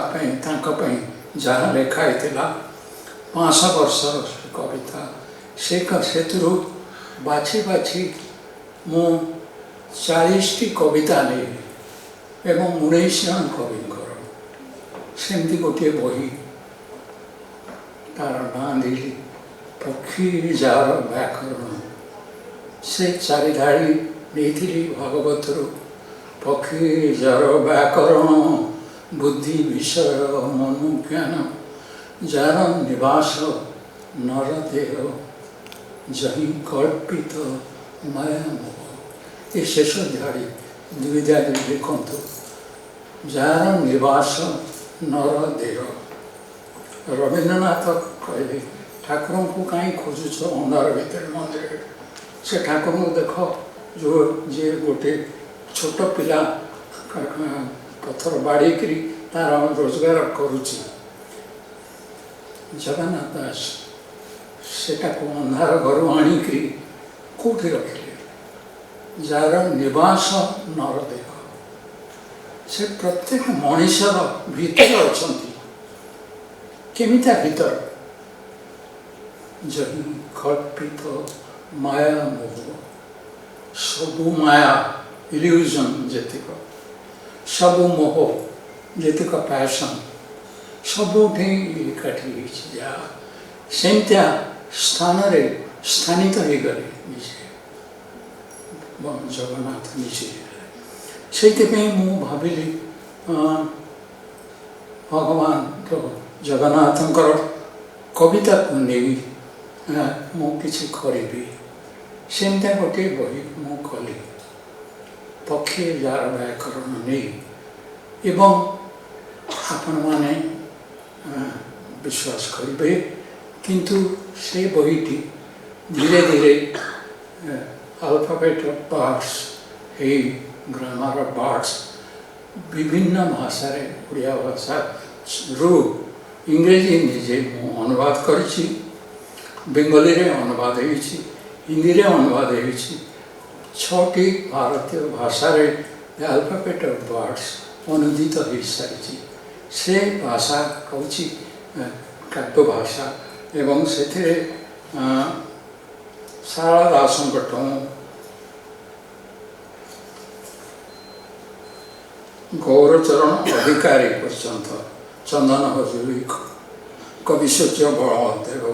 जहाँ लिखाई 500 वर्ष कविता से बाछी बाछी मु 40टी कविता नहीं एवं 19 जन कविंकर सेमती गोटे बही तार ना देली पक्षी जार व्याकरण से चारिधाड़ी नहीं भागवत पक्षी जार व्याकरण बुद्धि विषय मनु ज्ञान जार निवास नर देह जही कल्पित माया मोह ये शेष धाड़ी दुविधा लिखत जार निवास नर देह रवीन्द्रनाथ कहले ठाकुर को कहीं खोजुच अंधार भितर मंदिर से ठाकुर को देख जो जे गोटे छोट पिला पत्थर बाड़ी करी तार रोजगार करुच्ची जगन्नाथ दास सेटा को अंधार घर आणिक कौटी रखिले जार निवास नर देह से प्रत्येक मनीषर भीतर अच्छा केमिता भीतर जही कल्पित माया मोह सबु माया इल्यूजन जेतिक सबु मोह जेतिक पैशन सबुठी एकाठी जा सेमतिया स्थान रे स्थानित हो गले निजे जगन्नाथ निजे से मु भाविली भगवान तो जगन्नाथंकर कविता को नहीं मु किसी करी सेमता गोटे बही मु कली पक्षी जार व्याकरण नहीं एवं आपण माने विश्वास करेंगे किंतु से बहीटी धीरे धीरे alphabet of parts grammar of parts विभिन्न भाषा ओडिया भाषा रू इंग्रेजी निजे अनुवाद करी बेंगली रे अनुवाद हिंदी रे अनुवाद छटी भारतीय भाषा रे अल्फाबेट ऑफ पार्ट्स अनुदित हो सारी से भाषा हूँ काव्य भाषा एवं से सारा दासंकट गौरचरण अधिकारी पर्यंत चंदन हजूरी कविसूर्य बलदेव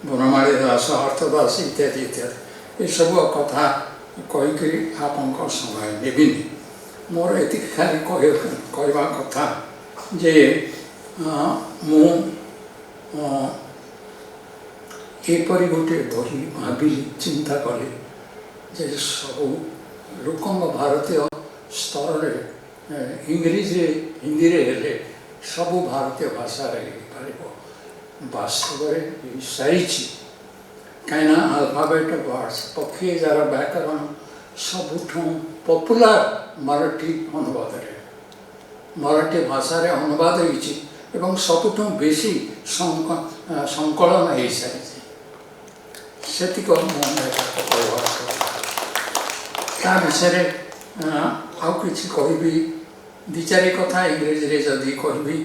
ବନମାଳୀ ଦାସ ଅର୍ଥଦାସ ଇତ୍ୟାଦି ଇତ୍ୟାଦି ଏସବୁ କଥା କହିକି ଆପଣଙ୍କ ସମୟ ନେବିନି। ମୋର ଏତିକି ଖାଲି କହିବା କଥା ଯେ ମୁଁ ଏପରି ଗୋଟିଏ ବହି ଭାବିଲି, ଚିନ୍ତା କଲି ଯେ ସବୁ ଲୋକଙ୍କ ଭାରତୀୟ ସ୍ତରରେ ଇଂରେଜୀରେ ହିନ୍ଦୀରେ ହେଲେ ସବୁ ଭାରତୀୟ ଭାଷାରେ ହେଇପାରିବ। ବାସ୍ତବରେ ହେଇସାରିଛି। କାହିଁକିନା ଆଲଫାବେଟ୍ ୱାର୍ଡସ୍ ପକ୍ଷୀ ଯାର ବ୍ୟାକରଣ ସବୁଠୁ ପପୁଲାର ମରାଠୀ ଅନୁବାଦରେ ମରାଠୀ ଭାଷାରେ ଅନୁବାଦ ହେଇଛି ଏବଂ ସବୁଠୁ ବେଶୀ ସଂକଳନ ହେଇସାରିଛି। ସେତିକ ମୁଁ କହିବା ତା ବିଷୟରେ ଆଉ କିଛି କହିବି, ଦୁଇ ଚାରି କଥା ଇଂରେଜୀରେ ଯଦି କହିବି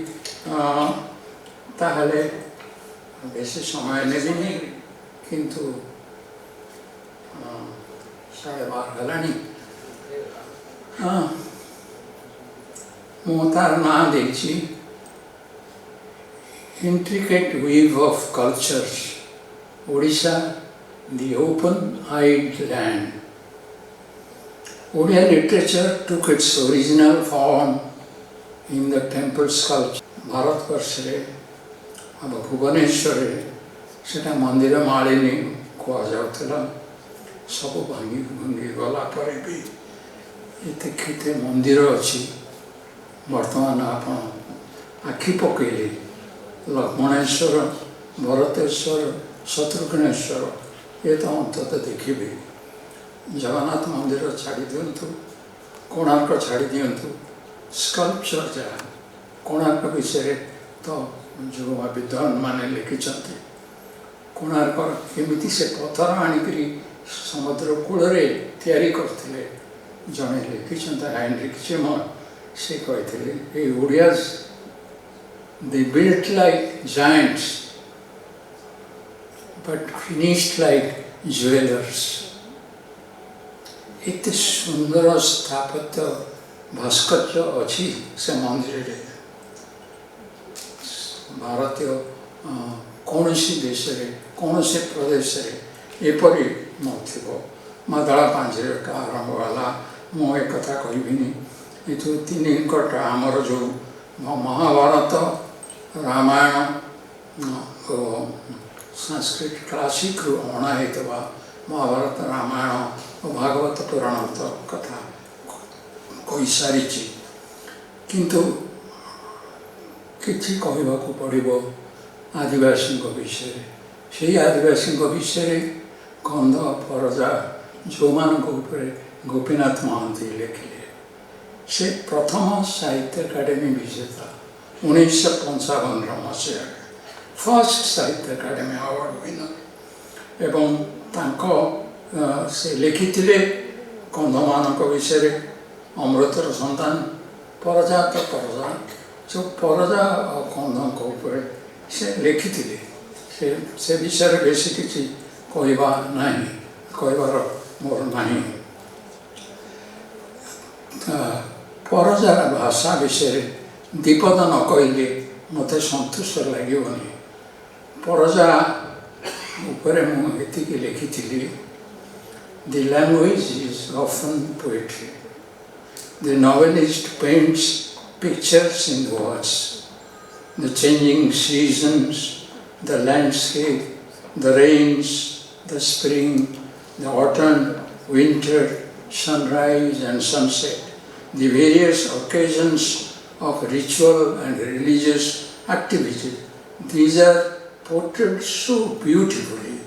ତାହେଲେ ବେଶୀ ସମୟ ନେବିନି, କିନ୍ତୁ 12:30 ହେଲାଣି। ମୁଁ ତାର ନାଁ ଦେଇଛି Intricate Weave of Cultures, Odisha, the Open-Eyed Land. Odia literature took its original form in the temple sculpture. ଭାରତବର୍ଷରେ ଆମ ଭୁବନେଶ୍ୱରରେ ସେଟା ମନ୍ଦିର ମାଳିନୀ କୁହାଯାଉଥିଲା। ସବୁ ଭାଙ୍ଗି ଭାଙ୍ଗି ଗଲା ପରେ ବି ଏତେ କେତେ ମନ୍ଦିର ଅଛି। ବର୍ତ୍ତମାନ ଆପଣ ଆଖି ପକେଇଲେ ଲକ୍ଷ୍ମଣେଶ୍ୱର, ଭରତେଶ୍ୱର, ଶତ୍ରୁଘ୍ନେଶ୍ୱର ଏ ତ ଅନ୍ତତଃ ଦେଖିବେ। ଜଗନ୍ନାଥ ମନ୍ଦିର ଛାଡ଼ି ଦିଅନ୍ତୁ, କୋଣାର୍କ ଛାଡ଼ି ଦିଅନ୍ତୁ, ସ୍କଲ୍ପଚର ଯାହା କୋଣାର୍କ ବିଷୟରେ ତ ଯେଉଁ ବିଦ୍ୱାନମାନେ ଲେଖିଛନ୍ତି, କୋଣାର୍କ କେମିତି ସେ ପଥର ଆଣିକରି ସମୁଦ୍ର କୂଳରେ ତିଆରି କରିଥିଲେ। ଜଣେ ଲେଖିଛନ୍ତି ହାଇନରିକ୍ ଚେମର, ସେ କହିଥିଲେ ଏ ଓଡ଼ିଆଜ they built like giants but finished like jewelers. ଏତେ ସୁନ୍ଦର ସ୍ଥାପତ୍ୟ ଭାସ୍କର୍ଯ୍ୟ ଅଛି ସେ ମନ୍ଦିରରେ। ଭାରତୀୟ କୌଣସି ଦେଶରେ କୌଣସି ପ୍ରଦେଶରେ ଏପରି ନଥିବ। ମାଦଳା ପାଞ୍ଜିରଟା ଆରମ୍ଭ ହେଲା, ମୁଁ ଏକଥା କହିବିନି। ଏଠୁ 3 ଘଣ୍ଟା ଆମର ଯେଉଁ ମହାଭାରତ, ରାମାୟଣ ଓ ସଂସ୍କୃତ କ୍ଲାସିକ୍ରୁ ଅଣା ହେଇଥିବା ମହାଭାରତ, ରାମାୟଣ ଓ ଭାଗବତ ପୁରାଣ କଥା କହିସାରିଛି, କିନ୍ତୁ କିଛି କହିବାକୁ ପଡ଼ିବ ଆଦିବାସୀଙ୍କ ବିଷୟରେ। ସେହି ଆଦିବାସୀଙ୍କ ବିଷୟରେ କନ୍ଧ, ପରଜା ଯେଉଁମାନଙ୍କ ଉପରେ ଗୋପୀନାଥ ମହାନ୍ତି ଲେଖିଲେ। ସେ ପ୍ରଥମ ସାହିତ୍ୟ ଏକାଡେମୀ ବିଜେତା 1955 ମସିହାରେ, ଫାର୍ଷ୍ଟ ସାହିତ୍ୟ ଏକାଡେମୀ ଆୱାର୍ଡ଼ ୱିନର। ଏବଂ ତାଙ୍କ ସେ ଲେଖିଥିଲେ କନ୍ଧମାନଙ୍କ ବିଷୟରେ, ଅମୃତର ସନ୍ତାନ, ପରଜା ତ ପରଜା, ଯେଉଁ ପରଜା ଆଉ କନ୍ଧଙ୍କ ଉପରେ ସେ ଲେଖିଥିଲେ। ସେ ବିଷୟରେ ବେଶୀ କିଛି କହିବା ନାହିଁ, କହିବାର ମୋର ନାହିଁ। ପରଜାର ଭାଷା ବିଷୟରେ ଦ୍ୱିପଦ ନ କହିଲେ ମୋତେ ସନ୍ତୁଷ୍ଟ ଲାଗିବନି। ପରଜା ଉପରେ ମୁଁ ଏତିକି ଲେଖିଥିଲି, the language is often poetry. The novelist paints pictures in words. The changing seasons, the landscape, the rains, the spring, the autumn, winter, sunrise and sunset, the various occasions of ritual and religious activity. These are portrayed so beautifully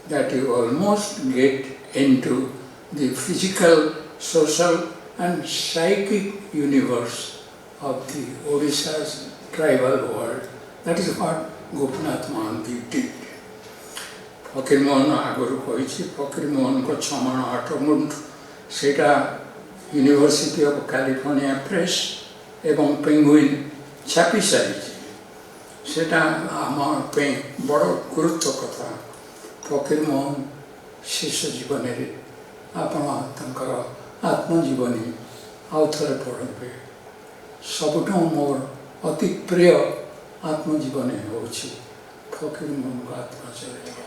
that you almost get into the physical, social and psychic universe of the Odisha's tribal world. That is what Gopinath Mohanty did. Fakirmohan ଆଗରୁ କହିଛି, ଫକୀରମୋହନଙ୍କ 6 ମାଣ 8 ଗୁଣ୍ଠ, ସେଇଟା university of California press ଏବଂ penguin ଛାପି ସାରିଛି। ସେଇଟା ଆମ ପାଇଁ ବଡ଼ ଗୁରୁତ୍ୱ କଥା। ଫକୀରମୋହନ ଶେଷ ଜୀବନରେ ଆପଣ ତାଙ୍କର ଆତ୍ମଜୀବନୀ ଆଉ ଥରେ ପଢ଼ିବେ। ସବୁଠୁ ମୋର ଅତି ପ୍ରିୟ ଆତ୍ମଜୀବନୀ ହେଉଛି ଫକୀର ମୋହନଙ୍କ ଆତ୍ମା ଚାଲିଗଲା।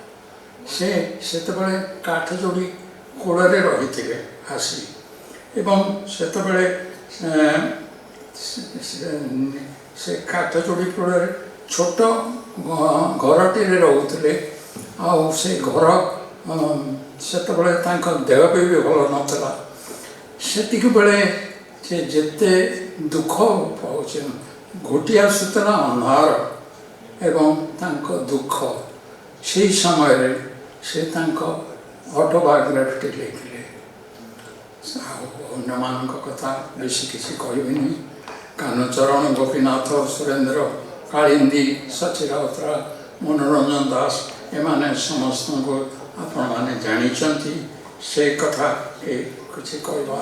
ସେତେବେଳେ କାଠ ଯୋଡ଼ି କୂଳରେ ରହିଥିଲେ ଆସି, ଏବଂ ସେତେବେଳେ ସେ କାଠ ଯୋଡ଼ି କୂଳରେ ଛୋଟ ଘରଟିରେ ରହୁଥିଲେ। ଆଉ ସେ ଘର ସେତେବେଳେ ତାଙ୍କ ଦେହ ବି ଭଲ ନଥିଲା। ସେତିକି ବେଳେ ସେ ଯେତେ ଦୁଃଖ ପାଉଛି, ଘୋଟି ଆସୁଥିଲା ଅନ୍ଧାର ଏବଂ ତାଙ୍କ ଦୁଃଖ, ସେହି ସମୟରେ ସେ ତାଙ୍କ ଅଟୋବାୟୋଗ୍ରାଫିଟି ଲେଖିଲେ। ଆଉ ଅନ୍ୟମାନଙ୍କ କଥା ବେଶୀ କିଛି କହିବିନି। କାହ୍ନୁଚରଣ, ଗୋପୀନାଥ, ସୁରେନ୍ଦ୍ର, କାଳିନ୍ଦୀ, ସଚୀ ରାଉତରାୟ, ମନୋରଞ୍ଜନ ଦାସ, ଏମାନେ ସମସ୍ତଙ୍କୁ ଆପଣମାନେ ଜାଣିଛନ୍ତି। ସେ କଥା କିଛି କହିବା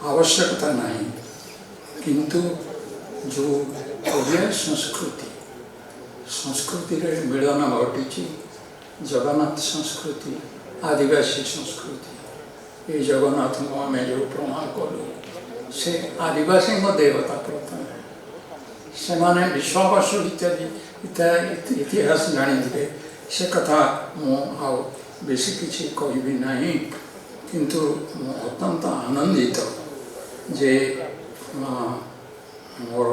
ଆବଶ୍ୟକତା ନାହିଁ। କିନ୍ତୁ ଯେଉଁ ଓଡ଼ିଆ ସଂସ୍କୃତିରେ ମିଳନ ଘଟିଛି, ଜଗନ୍ନାଥ ସଂସ୍କୃତି, ଆଦିବାସୀ ସଂସ୍କୃତି, ଏ ଜଗନ୍ନାଥଙ୍କୁ ଆମେ ଯେଉଁ ପ୍ରମାଣ କଲୁ, ସେ ଆଦିବାସୀଙ୍କ ଦେବତା ପ୍ରଥମେ। ସେମାନେ ବିଶ୍ୱାବସୁ ଇତ୍ୟାଦି ଇତିହାସ ଜାଣିଥିଲେ। ସେ କଥା ମୁଁ ଆଉ ବେଶୀ କିଛି କହିବି ନାହିଁ। କିନ୍ତୁ ମୁଁ ଅତ୍ୟନ୍ତ ଆନନ୍ଦିତ ଯେ ମୋର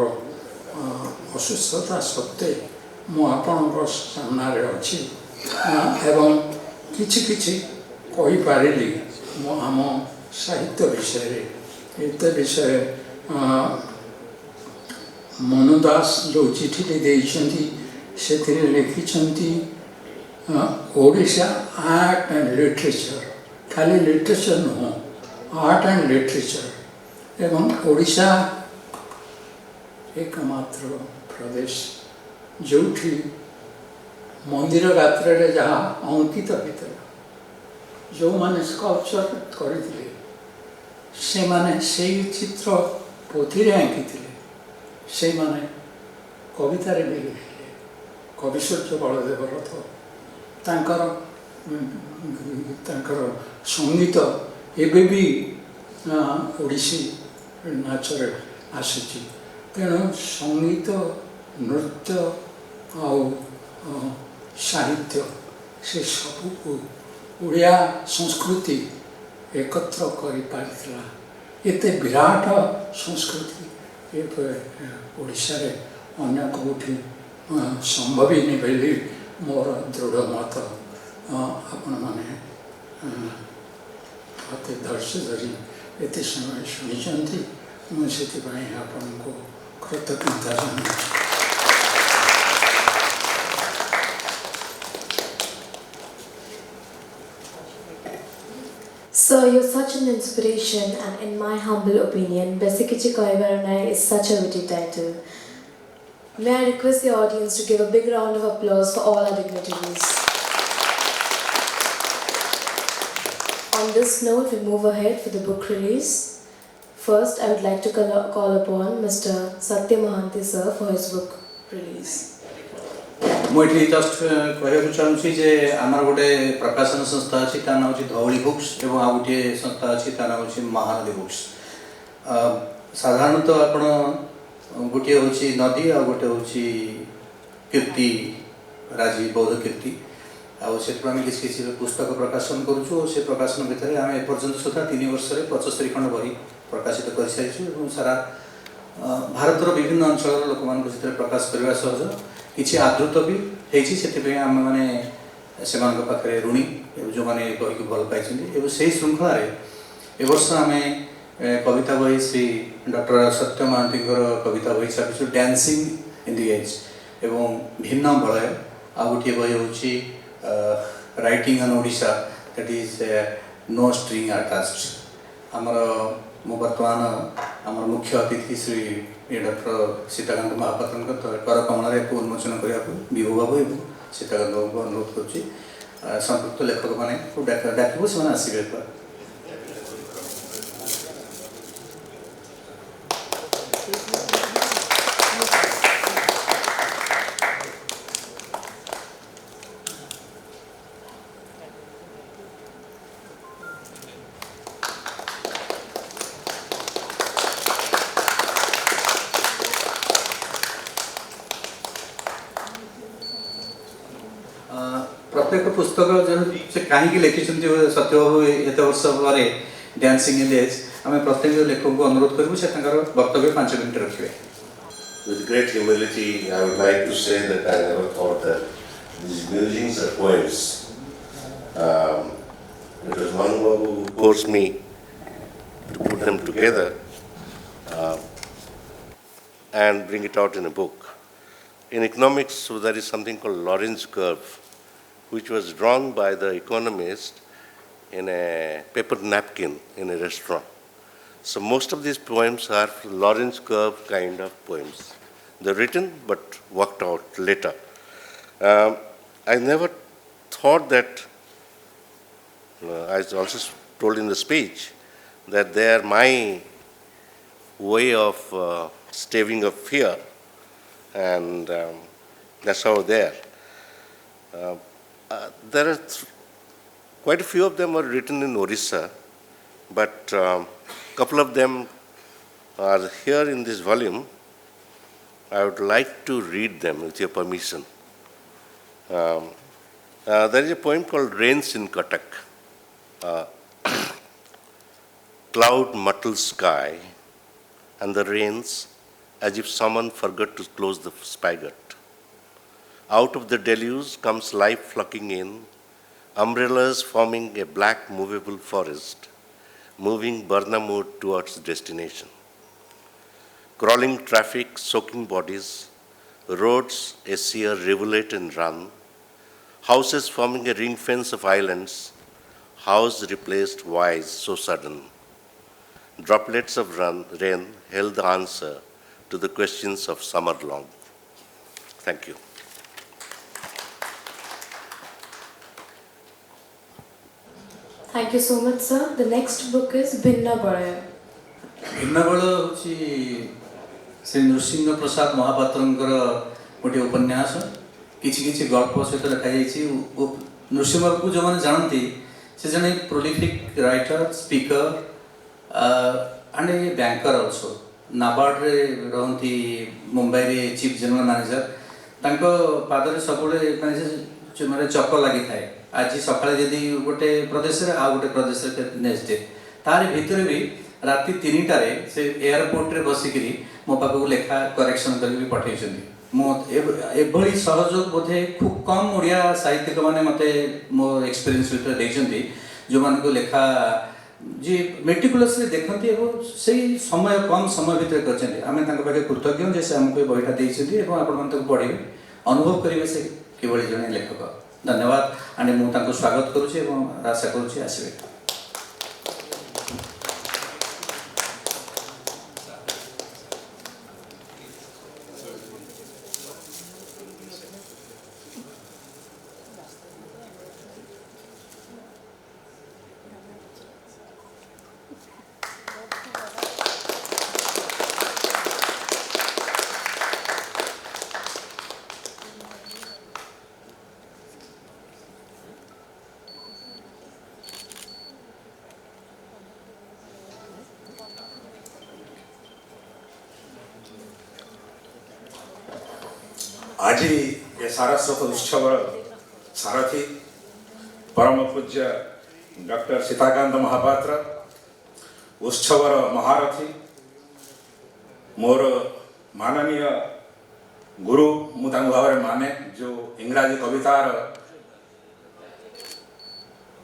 ଅସୁସ୍ଥତା ସତ୍ତ୍ୱେ ମୁଁ ଆପଣଙ୍କ ସାମ୍ନାରେ ଅଛି ଏବଂ କିଛି କିଛି କହିପାରିଲି। ମୁଁ ଆମ ସାହିତ୍ୟ ବିଷୟରେ, ଏତେ ବିଷୟ ମନୁ ଦାସ ଯେଉଁ ଚିଠିଟି ଦେଇଛନ୍ତି ସେଥିରେ ଲେଖିଛନ୍ତି ଓଡ଼ିଶା ଆର୍ଟ ଆଣ୍ଡ ଲିଟରେଚର, ଖାଲି ଲିଟରେଚର ନୁହଁ, ଆର୍ଟ ଆଣ୍ଡ ଲିଟରେଚର। ଏବଂ ଓଡ଼ିଶା ଏକମାତ୍ର ପ୍ରଦେଶ ଯେଉଁଠି ମନ୍ଦିର ଗାତ୍ରରେ ଯାହା ଅଙ୍କିତ ହୋଇଥିଲା, ଯେଉଁମାନେ ସ୍କଲ୍ପଚର କରିଥିଲେ ସେମାନେ ସେଇ ଚିତ୍ର ପୋଥିରେ ଆଙ୍କିଥିଲେ, ସେଇମାନେ କବିତାରେ ବି ଲେଖିଲେ। କବି ସୂର୍ଯ୍ୟ ବଳଦେବ ରଥ ତାଙ୍କର ସଙ୍ଗୀତ ଏବେ ବି ଓଡ଼ିଶୀ ନାଚରେ ଆସୁଛି। ତେଣୁ ସଙ୍ଗୀତ, ନୃତ୍ୟ ଆଉ ସାହିତ୍ୟ, ସେ ସବୁକୁ ଓଡ଼ିଆ ସଂସ୍କୃତି ଏକତ୍ର କରିପାରିଥିଲା। ଏତେ ବିରାଟ ସଂସ୍କୃତି ଓଡ଼ିଶାରେ ଅନ୍ୟ କେଉଁଠି ସମ୍ଭବିନି ବୋଲି ମୋର ଦୃଢ଼ ମତ। ଆପଣମାନେ ମୋତେ ଧୈର୍ଯ୍ୟ ଧରି ଏତେ ସମୟ ଶୁଣିଛନ୍ତି, ମୁଁ ସେଥିପାଇଁ ଆପଣଙ୍କୁ କୃତଜ୍ଞତା ଜଣାଉଛି। Sir, you're such an inspiration, and in my humble opinion, Besikichi Koivaranai is such a witty title. May I request the audience to give a big round of applause for all our dignitaries. On this note, we move ahead for the book release. First, I would like to call upon Mr. Satya Mohanty sir for his book release. ମୁଁ ଏଠି just କହିବାକୁ ଚାହୁଁଛି ଯେ ଆମର ଗୋଟେ ପ୍ରକାଶନ ସଂସ୍ଥା ଅଛି, ତା ନାଁ ହେଉଛି ଧଉଳି ବୁକ୍ସ, ଏବଂ ଆଉ ଗୋଟିଏ ସଂସ୍ଥା ଅଛି, ତା ନାଁ ହେଉଛି ମହାନଦୀ ବୁକ୍ସ। ସାଧାରଣତଃ ଆପଣ ଗୋଟିଏ ହେଉଛି ନଦୀ ଆଉ ଗୋଟେ ହେଉଛି କୀର୍ତ୍ତି ରାଜି ବୌଦ୍ଧ କୀର୍ତ୍ତି, ଆଉ ସେଥିରୁ ଆମେ କିଛି କିଛି ପୁସ୍ତକ ପ୍ରକାଶନ କରୁଛୁ। ଓ ସେ ପ୍ରକାଶନ ଭିତରେ ଆମେ ଏପର୍ଯ୍ୟନ୍ତ ସୁଦ୍ଧା 3 ବର୍ଷରେ 75 ଖଣ୍ଡ ବହି ପ୍ରକାଶିତ କରିସାରିଛୁ ଏବଂ ସାରା ଭାରତର ବିଭିନ୍ନ ଅଞ୍ଚଳର ଲୋକମାନଙ୍କ ସେଥିରେ ପ୍ରକାଶ କରିବା ସହଜ। କିଛି ଆଦୃତ ବି ହେଇଛି, ସେଥିପାଇଁ ଆମେମାନେ ସେମାନଙ୍କ ପାଖରେ ଋଣୀ ଯେଉଁମାନେ ବହିକୁ ଭଲ ପାଇଛନ୍ତି। ଏବଂ ସେହି ଶୃଙ୍ଖଳାରେ ଏ ବର୍ଷ ଆମେ କବିତା ବହି ଶ୍ରୀ ଡକ୍ଟର ସତ୍ୟ ମହାନ୍ତିଙ୍କର କବିତା ବହି ଛାପିଛୁ, ଡ୍ୟାନ୍ସିଂ ଇନ୍ ଦି ଏଜ୍, ଏବଂ ଭିନ୍ନ ବଳୟ। ଆଉ ଗୋଟିଏ ବହି ହେଉଛି writing on Odisha, that is no string attached. ମୁଁ ବର୍ତ୍ତମାନ ଆମର ମୁଖ୍ୟ ଅତିଥି ଶ୍ରୀ ଡକ୍ଟର ସୀତାକାନ୍ତ ମହାପାତ୍ରଙ୍କ କର କମଳରେ ଏହାକୁ ଉନ୍ମୋଚନ କରିବାକୁ ବିଭୁ ବାବୁ ଏବଂ ସୀତାକାନ୍ତ ବାବୁଙ୍କୁ ଅନୁରୋଧ କରୁଛି। ସମ୍ପୃକ୍ତ ଲେଖକମାନଙ୍କୁ ଡାକିବୁ, ସେମାନେ ଆସିବେ। प्रत्येक पुस्तक जो से कहीं लिखिं सत्यबाबू एत वर्ष पर डांसिंग इन एज आम प्रत्येक लेखक को अनुरोध करूँ से वक्तव्य 5 मिनट रखिए. With great humility, I would like to say that I never thought that these musings are poems. It was Manu who forced me to put them together and bring it out in a book. In economics, so there is something called Lorentz curve, which was drawn by the economist in a paper napkin in a restaurant. So most of these poems are Lorentz curve kind of poems. They're written but worked out later. I never thought that, I also told in the speech, that they are my way of staving of fear, and that's how they are. There are quite a few of them are written in Odisha, but a couple of them are here in this volume. I would like to read them with your permission. There is a poem called Rains in Cuttack. Cloud mottled sky and the rains as if someone forgot to close the spigot. Out of the deluge comes life flocking in, umbrellas forming a black movable forest, moving Burnhamwood towards destination. Crawling traffic, soaking bodies, roads a sheer rivulet and run, houses forming a ring fence of islands, house replaced wise so sudden. Droplets of rain held the answer to the questions of summer long. Thank you. Thank you so much, sir. The next book is Bhinna Baraya. Inaugural होची श्री नृसिंह प्रसाद महापात्रंकर गोटे उपन्यास किछि गल्प सहित लिखा जाइछि. नृसिंह को जो मैंने जानती से जन prolific writer, speaker and a banker also. NABARD रे रहती मुंबई रे चीफ जनरल मैनेजर. तांको पादरे सबुले माने चक लगी थाए. आज सकाଳେ जदि गोटे प्रदेश रे आ गोटे प्रदेश रे नेक्स्ट डे तार भितर भी राति 3टारे से एयरपोर्ट रे बसिकरी मो पाखु लेखा करेक्शन करके पठाइछन्ती. मो एभली सहयोग बोधे खूब कम ओडिया साहित्यिक माने मते मो एक्सपीरियंस भितर दैछन्ती जो मान को लेखा जी मेटिकुलसली देखती और से समय कम समय भितर करछन्ती. आमे तांको पाखे कृतज्ञ जे से हमको बहिटा दैछन्ती एवं आपण मन तक पढिबे अनुभव करिवे से केवल जने लेखक. धन्यवाद. आणि मु तांको स्वागत करूची एवं आशा करूची आसीबे. आज ये सारस्वत उत्सव सारथी परम पूज्य डॉक्टर सीताकांत महापात्र उत्सवर महारथी मोर माननीय गुरु मु भाव में माने जो इंग्राजी कवितार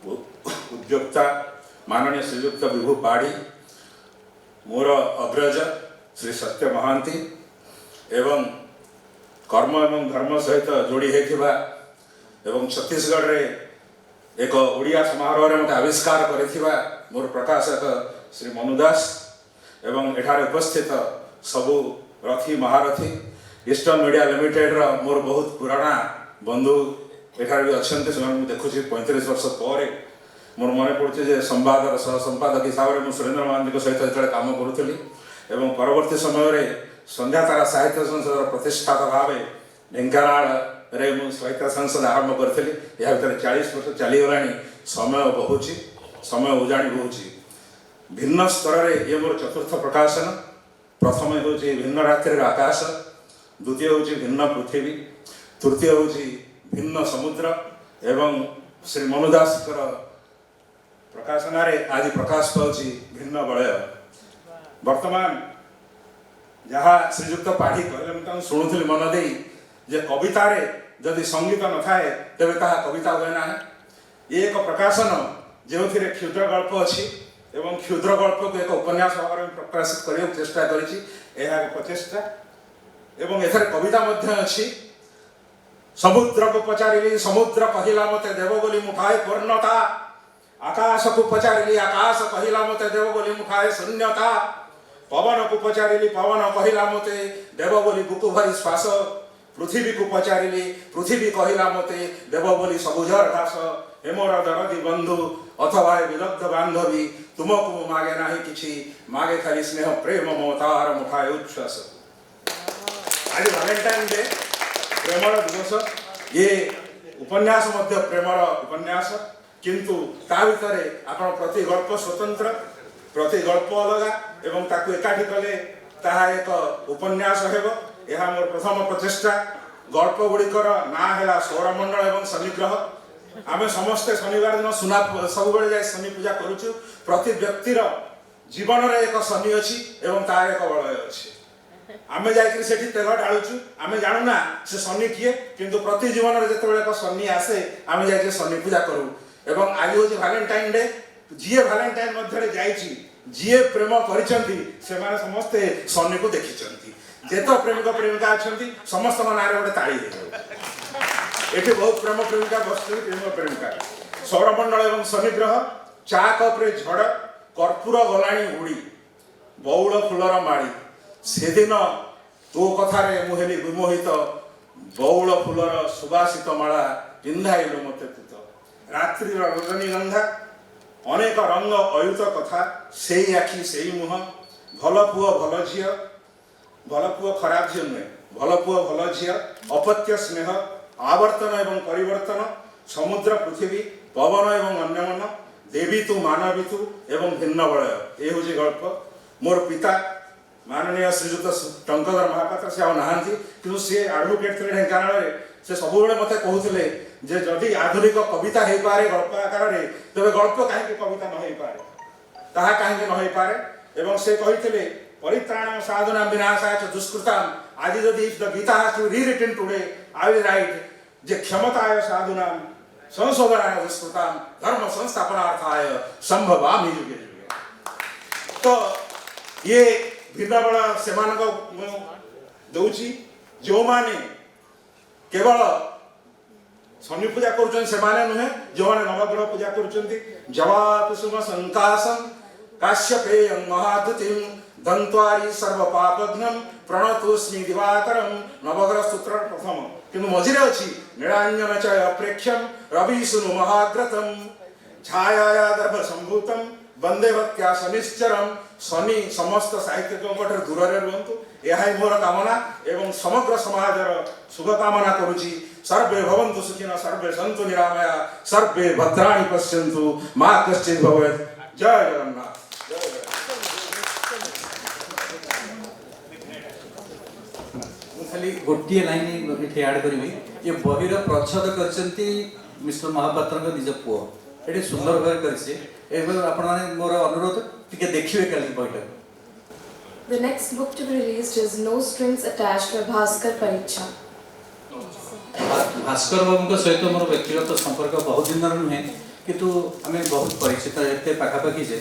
उद्योक्ता माननीय श्रीयुक्त विभु पाढ़ी, मोर अग्रज श्री सत्य महांती एवं कर्म एवं धर्म सहित जोड़ी होता एवं छत्तीसगढ़ रे एक ओडिया समारोह में मत आविष्कार कर मोर प्रकाशक श्री मनु दास एवं एठार उपस्थित सबू रथी महारथी ईस्टर्न मीडिया लिमिटेड रो मोर बहुत पुराना बंधु एठार भी अच्छा से देखुँ 35 वर्ष पर मोर मन पड़े संवादर सह संपादक हिसाब से मुझे सुरेंद्र महांती सहित जो कम करूली एवं परवर्ती समय संध्या तारा साहित्य संसद प्रतिष्ठाता भाव ढेंकानाल रे मु साहित्य संसद आरंभ करी. या भर 40 वर्ष चलीगला. समय बहुची, समय उजाणी बहुची. भिन्न स्तर में ये मोर चतुर्थ प्रकाशन. प्रथम हूँ भिन्न रात्रि आकाश, द्वितीय हूँ भिन्न पृथ्वी, तृतीय हूँ भिन्न समुद्र एवं श्री मनु दासकर प्रकाशन आज प्रकाश पाउछि भिन्न बलय वर्तमान जहाँ श्रीजुक्त पाढ़ी कहले मुझे शुणुली मन दे जे कवितार जदि संगीत न थाए तेरे ताहा कविता हुए ना। ये एक प्रकाशन जो क्षुद्र गल्प अच्छी एवं क्षुद्र गल्प को एक उपन्यास भाव में प्रकाशित करने चेष्टा करी प्रचेषा एवं एथर कविता अच्छी। समुद्र को पचारिली समुद्र कहला मते देव बोली मुखाए पूर्णता आकाश को पचारिली आकाश कहला मते देव बोली मुखाए शून्यता पवन को पचारिली पवन कहला मते देव बोली बुकु भरी श्वास पृथ्वी को पचारिली पृथ्वी कहला मते देव बोली सबुजर घास हे मोर दरदी बंधु अथवा विदग्ध बांधवी तुमको मागे नाही किछि मागे खाली स्नेह प्रेम ममतार मुखाए उच्छ्वास। आज वैलेंटाइन डे प्रेमर दिवस ये उपन्यास मध्य प्रेमर उपन्यास किंतु ता भितर आपण प्रति गल्प स्वतंत्र प्रति गल्प अलगा एवं ताकू एकाठी कले ताहा एक उपन्यास हेबो। यह मोर प्रथम प्रचेष्टा। गल्प गुड़िकर ना है सौरमंडल एवं शनिग्रह। आम समस्ते शनिवार दिन सुना सब बेले जाए शनि पूजा करुचु। प्रति व्यक्तिर जीवन रे एक शनि अच्छी एवं तार एक बलय अच्छी। आम जाकि तेल ढालुचु आम जानूना से शनि किए किंतु प्रति जीवन में जिते एक शनि आसे आम जा शनि पूजा करूँ। एवं आज हूँ वैलेंटाइन डे जी वैलेंटाइन मध्य जाइए जी प्रेम कर समस्ते शनि को देखी जेत प्रेमिक प्रेमिका अच्छा समस्त ना गोटे ताली ये बहुत प्रेम प्रेमिका बस प्रेम प्रेमिका। सौरमंडल एवं शनिग्रह चा कप्रे झड़ कर्पूर गलाणी उड़ी बौल फुलर माड़ी से दिन तो कथारे मुहेली विमोहित बौल फुलर सुबासित माला पिंधाइलु मते तुत रात्रि रजनीगंधा अनेक रंग अयुत कथा से आखि से मुह भल पुओ भल झी भल पुओ खराब झी नुहे भल पुओ भल झी अपत्य स्नेह आवर्तन एवं परिवर्तन समुद्र पृथ्वी पवन एवं अन्यमन देवी तु मानवी तु एवं भिन्न बलय। ये हूँ गल्प। मोर पिता माननीय श्रीजुत टंकधर महापात्र से आहांती कि सी एडवोकेट थे ढेंकानाल से सब मत कहते जे जदि आधुनिक कविता हो पारे गल्प आकार में तेरे गल्प कहीं कविता न हो पारे ताहा कहीं न हो पारे। एवं से कहते परित्राण साधना विनाशाय च दुष्कृताम आज जदि the Gita has to rewritten today I will write जे क्षमताय साधुनाम संशोधनाय दुष्कृताम धर्म संस्थापनार्थाय संभवामि युगे युगे। तो ये भिन्न बड़ा से दौची जो माने केवल शनि पूजा कर नुहे जो मैंने नवग्रह पूजा कर जवाब सुम संकाशम काश्यपेय महादुतिम दंत्वारी सर्व पापघ्नम प्रणतोस्मि दिवाकरम नवग्रह सूत्र प्रथम किंतु मझिरे अच्छी नीलांजन चय अप्रेक्ष्यम रवि सुनु महाग्रतम छाया दर्भ संभूतम वंदे भक्त्या शनिश्चरम। शनि समस्त साहित्यिकों दूर रुहतु यह मोर कामना एवं समग्र समाजर शुभकामना करुच्ची। सर्वे भवन्तु सुखिनः सर्वे सन्तु निरामया सर्वे भद्राणि पश्यन्तु मा कश्चित् भवेत्। जय जगन्नाथ। खाली गोटे लाइन ये ऐड करी ये बहिर प्रच्छद करछंती मिस्टर महापात्र निज पुओ ये सुंदर भाव कर मोर अनुरोध टिके देखिए कल बहिटा। The next book to be released is No Strings Attached by Bhaskar Paricha. Bhaskar बाबू सहित मोर व्यक्तिगत संपर्क बहुत दिन नुहे किंतु आम बहुत परिचित एत पाखापाखि जे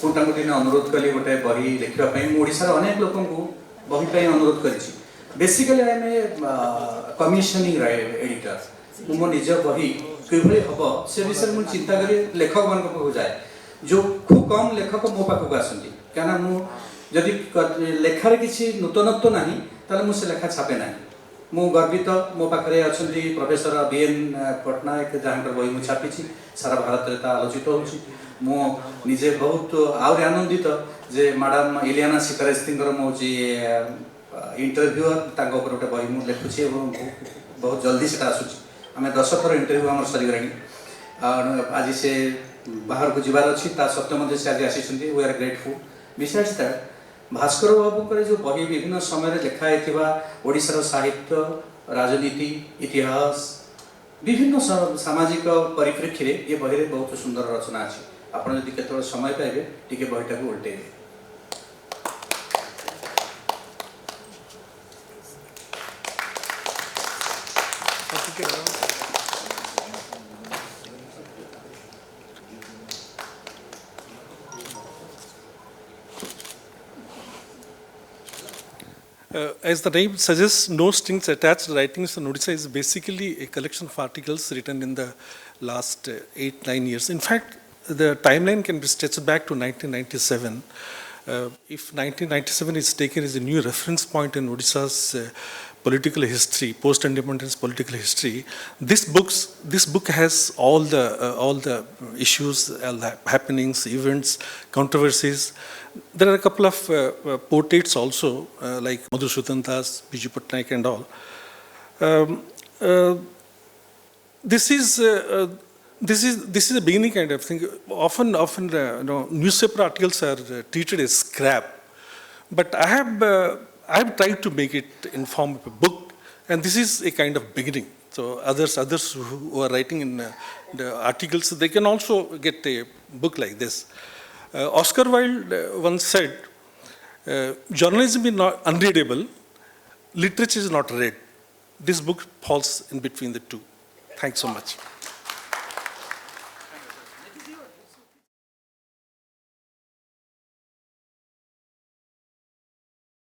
मुझे दिन अनुरोध कली गोटे बही लिखापी ओडार अनेक लोक बही अनुरोध करी basically I am a commissioning editor मो निज बही किभली हम से विषय मुझे चिंता करी लेखक मान पाक जाए जो खूब कम लेखक मो पाखक आसती क्या मुझे लेखार किसी नूतनत्व ना ताले मुझे लेखा छापे ना मु गर्वित मो पाखे अच्छा प्रोफेसर बीएन पट्टनायक जहाँ बही मुझे छापी सारा भारत में आलोचित हो निजे बहुत आहरी आनंदित जे मैडम इलियाना सिकरेस्तीर मुझे इंटरव्यूअर गोटे बही मुझे लिखुची बहुत जल्दी से आसूँ आम 10 थर इंटरव्यू आम सरीगला आज से बाहर को जीवार अच्छी सत्वे से आज आसी we are grateful. Besides that Bhaskar Babu जो बही विभिन्न समय लिखाई ओडिशार साहित्य राजनीति इतिहास विभिन्न सामाजिक परिप्रेक्षी ये बही में बहुत सुंदर रचना अच्छी आपड़ जब केत समय पाइबे टी बहीटा को उल्टेबे As the name suggests, no strings attached writings on Odisha is basically a collection of articles written in the last 8-9 years. In fact, the timeline can be stretched back to 1997. If 1997 is taken as a new reference point in Odisha's political history, post-independence political history, this book has all the issues, all the happenings, events, controversies. There are a couple of portraits also, like Madhusudan Das, Biju Patnaik and all. This is a beginning kind of thing. Often, newspaper articles are treated as scrap, but I have tried to make it in form of a book, and this is a kind of beginning. So others who are writing in the articles, they can also get a book like this. Oscar Wilde once said, journalism is not unreadable, literature is not read. This book falls in between the two. Thanks so much.